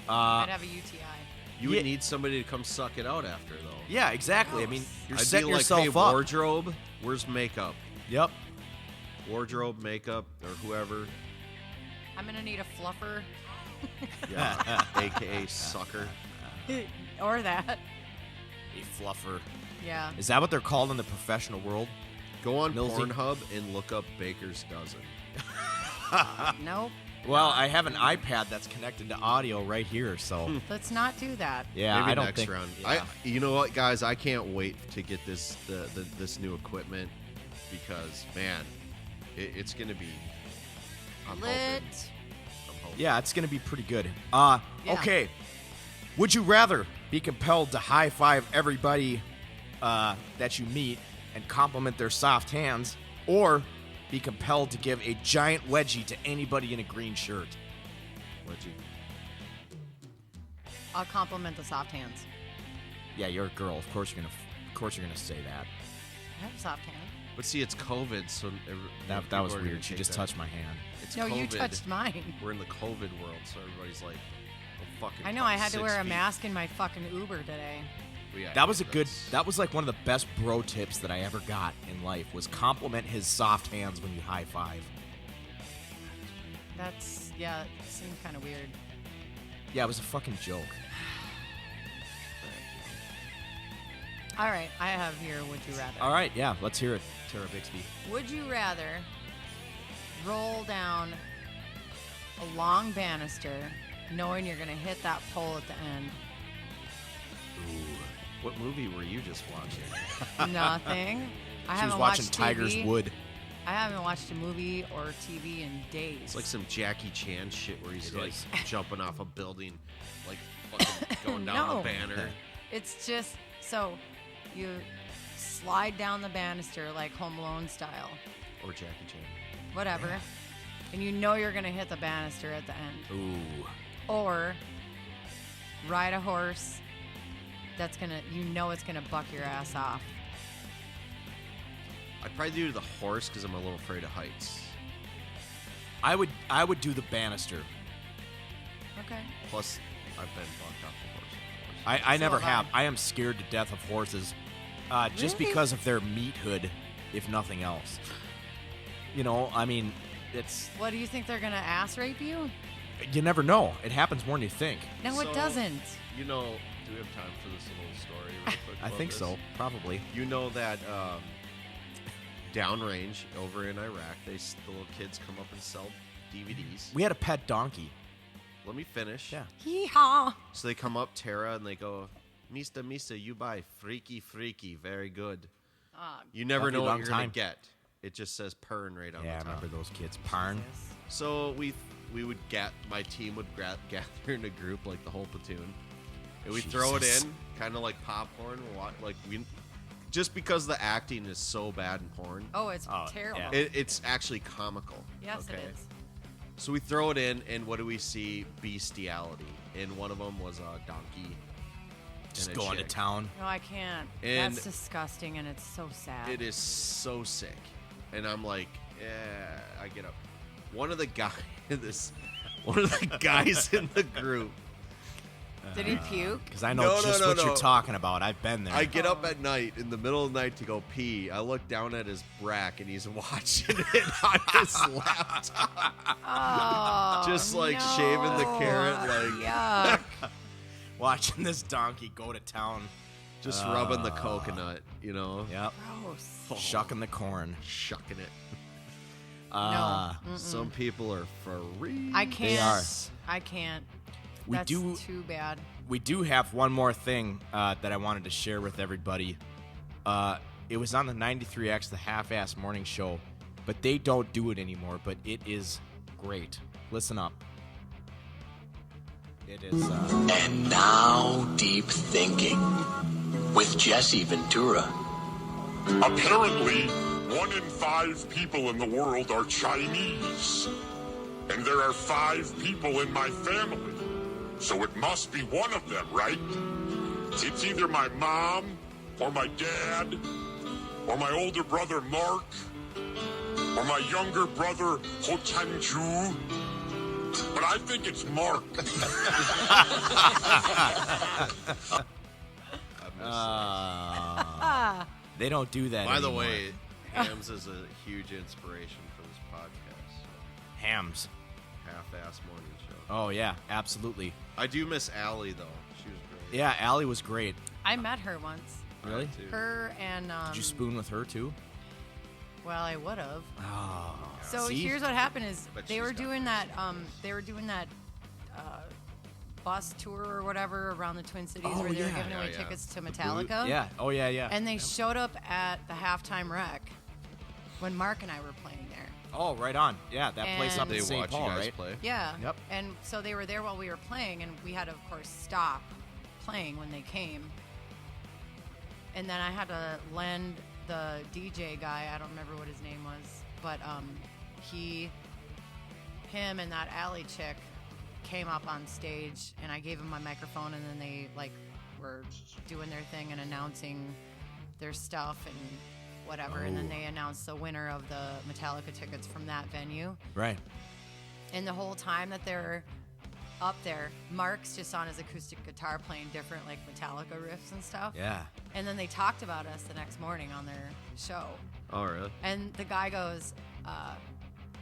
Uh, I'd have a UTI. You Yeah. would need somebody to come suck it out after, though. Yeah, exactly. I mean, you're I'd setting be like, yourself hey, up. wardrobe, where's makeup? Yep. Wardrobe, makeup, or whoever. I'm gonna need a fluffer Yeah. AKA sucker. or that. A fluffer. Yeah. Is that what they're called in the professional world? Go on Millsy. Pornhub and look up Baker's Dozen. Nope. Well, I have an iPad that's connected to audio right here, so Let's not do that. yeah, Maybe I don't next think. round. Yeah. You know what, guys? I can't wait to get this this new equipment because man, it's gonna be. I'm Lit. hoping. I'm hoping. Yeah, it's gonna be pretty good. Yeah. Okay. Would you rather be compelled to high five everybody that you meet and compliment their soft hands, or be compelled to give a giant wedgie to anybody in a green shirt? What'd you? I'll compliment the soft hands. Yeah, you're a girl. Of course you're gonna say that. I have soft hands. But see, it's COVID, so That people was are gonna weird. She take just that. touched my hand. It's No, you COVID. touched mine. We're in the COVID world, so everybody's like, oh, fucking. I know. I had to wear a mask in my fucking Uber today. That was a good. That was like one of the best bro tips that I ever got in life. Was compliment his soft hands when you high five. That's yeah. It seemed kind of weird. Yeah, it was a fucking joke. All right, I have here. Would you rather? All right, yeah, let's hear it, Tara Bixby. Would you rather roll down a long banister, knowing you're gonna hit that pole at the end? What movie were you just watching? Nothing. I She haven't was watching watched Tiger's TV. Wood. I haven't watched a movie or TV in days. It's like some Jackie Chan shit where he's It like is. jumping off a building, like fucking going down No. a banner. It's just so you slide down the banister like Home Alone style, Or Jackie Chan. whatever, and you know you're gonna hit the banister at the end. Ooh. Or ride a horse that's gonna, you know, it's gonna buck your ass off. I'd probably do the horse because I'm a little afraid of heights. I would do the banister. Okay. Plus, I've been bucked off the horse. I So never have I. have. I am scared to death of horses, just Really? because of their meathood, if nothing else. You know, I mean, it's What do you think they're gonna ass rape you? you never know. It happens more than you think. No, So, it doesn't. You know, do we have time for this little story? Real quick I about think this? so, probably. You know that downrange over in Iraq, the little kids come up and sell DVDs. We had a pet donkey. Let me finish. Yeah. Hee-haw. So they come up, Tara, and they go, Mista, you buy freaky, very good. You never Lovely know what long you're time. going to get. It just says Pern right on Yeah, I the top. remember those kids. Parn. So we would my team would gather in a group, like the whole platoon, and we throw it Jesus. in, kind of like popcorn. Just because the acting is so bad in porn, Oh, it's Oh, terrible. yeah. it's actually comical. Yes, okay? it is. So we throw it in, and what do we see? Bestiality. And one of them was a donkey. Just and a going to chick. town. No, I can't. And- That's disgusting, and it's so sad. It is so sick. And I'm like, I get up. One of the guys in the group. Did he puke? Because I know No, just no, what no. you're talking about. I've been there. I get up at night in the middle of the night to go pee. I look down at his brack and he's watching it on his laptop. Oh, Just like no. shaving the carrot, like Yuck. Watching this donkey go to town. Just rubbing the coconut, you know? Yep. Gross. Shucking the corn. Shucking it. No. Some people are free. I can't. are. I can't. We That's do- too bad. We do have one more thing that I wanted to share with everybody. It was on the 93X, the Half-Ass Morning Show, but they don't do it anymore, but it is great. Listen up. It is... And now, Deep Thinking with Jesse Ventura. Apparently, 1 in 5 people in the world are Chinese. And there are 5 people in my family. So it must be one of them, right? It's either my mom, or my dad, or my older brother Mark, or my younger brother Ho Chan-ju. But I think it's Mark. they don't do that By the anymore. way, Hams is a huge inspiration for this podcast. So. Hams. Half-ass morning show. Oh, yeah, absolutely. I do miss Allie, though. She was great. Yeah, Allie was great. I met her once. Really? Too. Her and Did you spoon with her, too? well, I would have. Oh. So See? here's what happened: is But they she's were got doing that. They were doing that bus tour or whatever around the Twin Cities, Oh, where they were yeah. giving Yeah, away yeah. tickets to Metallica. Yeah. Oh, yeah, yeah. And they showed up at the halftime rec when Mark and I were playing there. Oh, right on. Yeah, that place up And- in They St. watch Paul, you guys right? play. Yeah. Yep. And so they were there while we were playing, and we had to, of course, stop playing when they came. And then I had to lend the DJ guy, I don't remember what his name was, but him and that Allie chick came up on stage, and I gave him my microphone, and then they were doing their thing and announcing their stuff and whatever, and then they announced the winner of the Metallica tickets from that venue. Right. And the whole time that they're up there, Mark's just on his acoustic guitar playing different Metallica riffs and stuff. Yeah. And then they talked about us the next morning on their show. Oh, really? And the guy goes,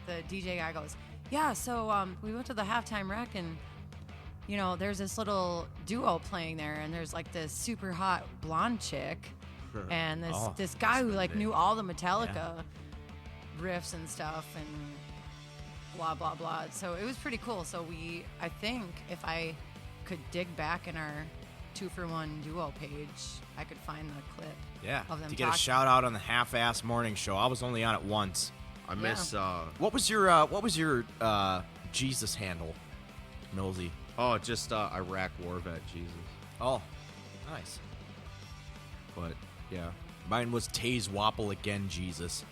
the DJ guy goes, yeah, so we went to the halftime rec, and there's this little duo playing there, and there's this super hot blonde chick and this guy who knew all the Metallica riffs and stuff and blah blah blah. So it was pretty cool. So I think if I could dig back in our 2-for-1 duo page, I could find the clip. Yeah. Of them To get a talking. shout out on the Half-Ass Morning Show. I was only on it once. I miss, What was your Jesus handle, Millsy? just Iraq War Vet, Jesus. Oh, nice. But yeah, mine was Taze Wapple again, Jesus.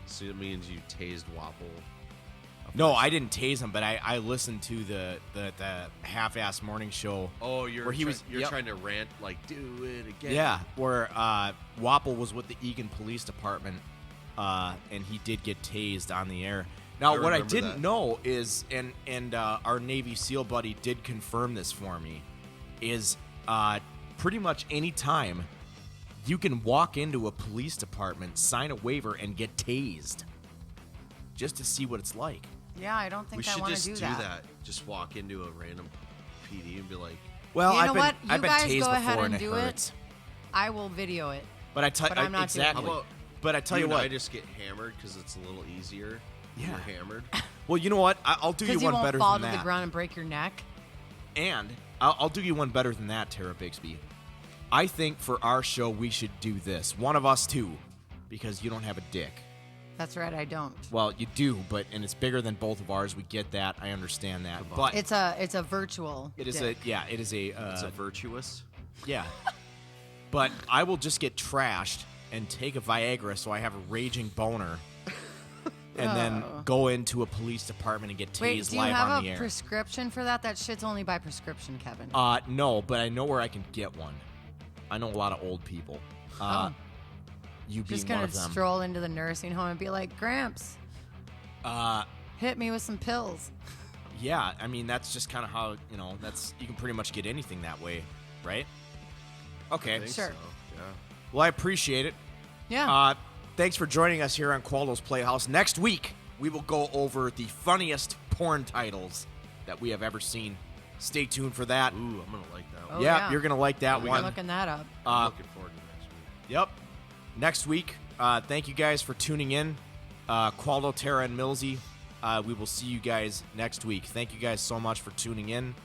So it means you tased Wapple. No, I didn't tase him, but I listened to the Half-Ass Morning Show. Oh, you're Where he was- you're yep. trying to rant do it again. Yeah, where Wapple was with the Eagan Police Department, and he did get tased on the air. Now, what I remember didn't that. know is, and our Navy SEAL buddy did confirm this for me, is pretty much any time you can walk into a police department, sign a waiver, and get tased, just to see what it's like. Yeah, I don't think We I should want just to do do that. Just walk into a random PD and be like, Well, You know I've been, what? I've You been guys tased go before, ahead and and it do it. hurts. I will video it. But I tell But I'm not doing it. exactly. how about But I tell you and what. I just get hammered because it's a little easier. when Yeah. You're hammered. Well, you know what? I'll do you Because you one won't better fall than to that. the ground and break your neck. And I'll do you one better than that, Tara Bixby. I think for our show we should do this. One of us two, because you don't have a dick. That's right, I don't. Well, you do, and it's bigger than both of ours. We get that. I understand that. But It's a virtual. it is dick. it is a It's a virtuous. yeah. But I will just get trashed and take a Viagra so I have a raging boner. And then go into a police department and get tased Wait, do you live have on the a air. prescription for that? That shit's only by prescription, Kevin. No, but I know where I can get one. I know a lot of old people. You being Just one gonna of them. stroll into the nursing home and be like, Gramps, hit me with some pills. Yeah, I mean that's just kind of how you can pretty much get anything that way, right? Okay. I think Sure. So. Yeah. Well, I appreciate it. Yeah. Thanks for joining us here on Qualdo's Playhouse. Next week we will go over the funniest porn titles that we have ever seen. stay tuned for that. Ooh, I'm gonna like that one. Oh, yeah, yeah. you're gonna like that I'm one. looking that up. I'm looking forward to next week. Yep. Next week, thank you guys for tuning in. Qualdo, Terra, and Millsy. We will see you guys next week. Thank you guys so much for tuning in.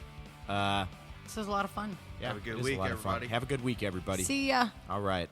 This was a lot of fun. Yeah, Have a good it is week, lot of fun. everybody. Have a good week, everybody. See ya. All right.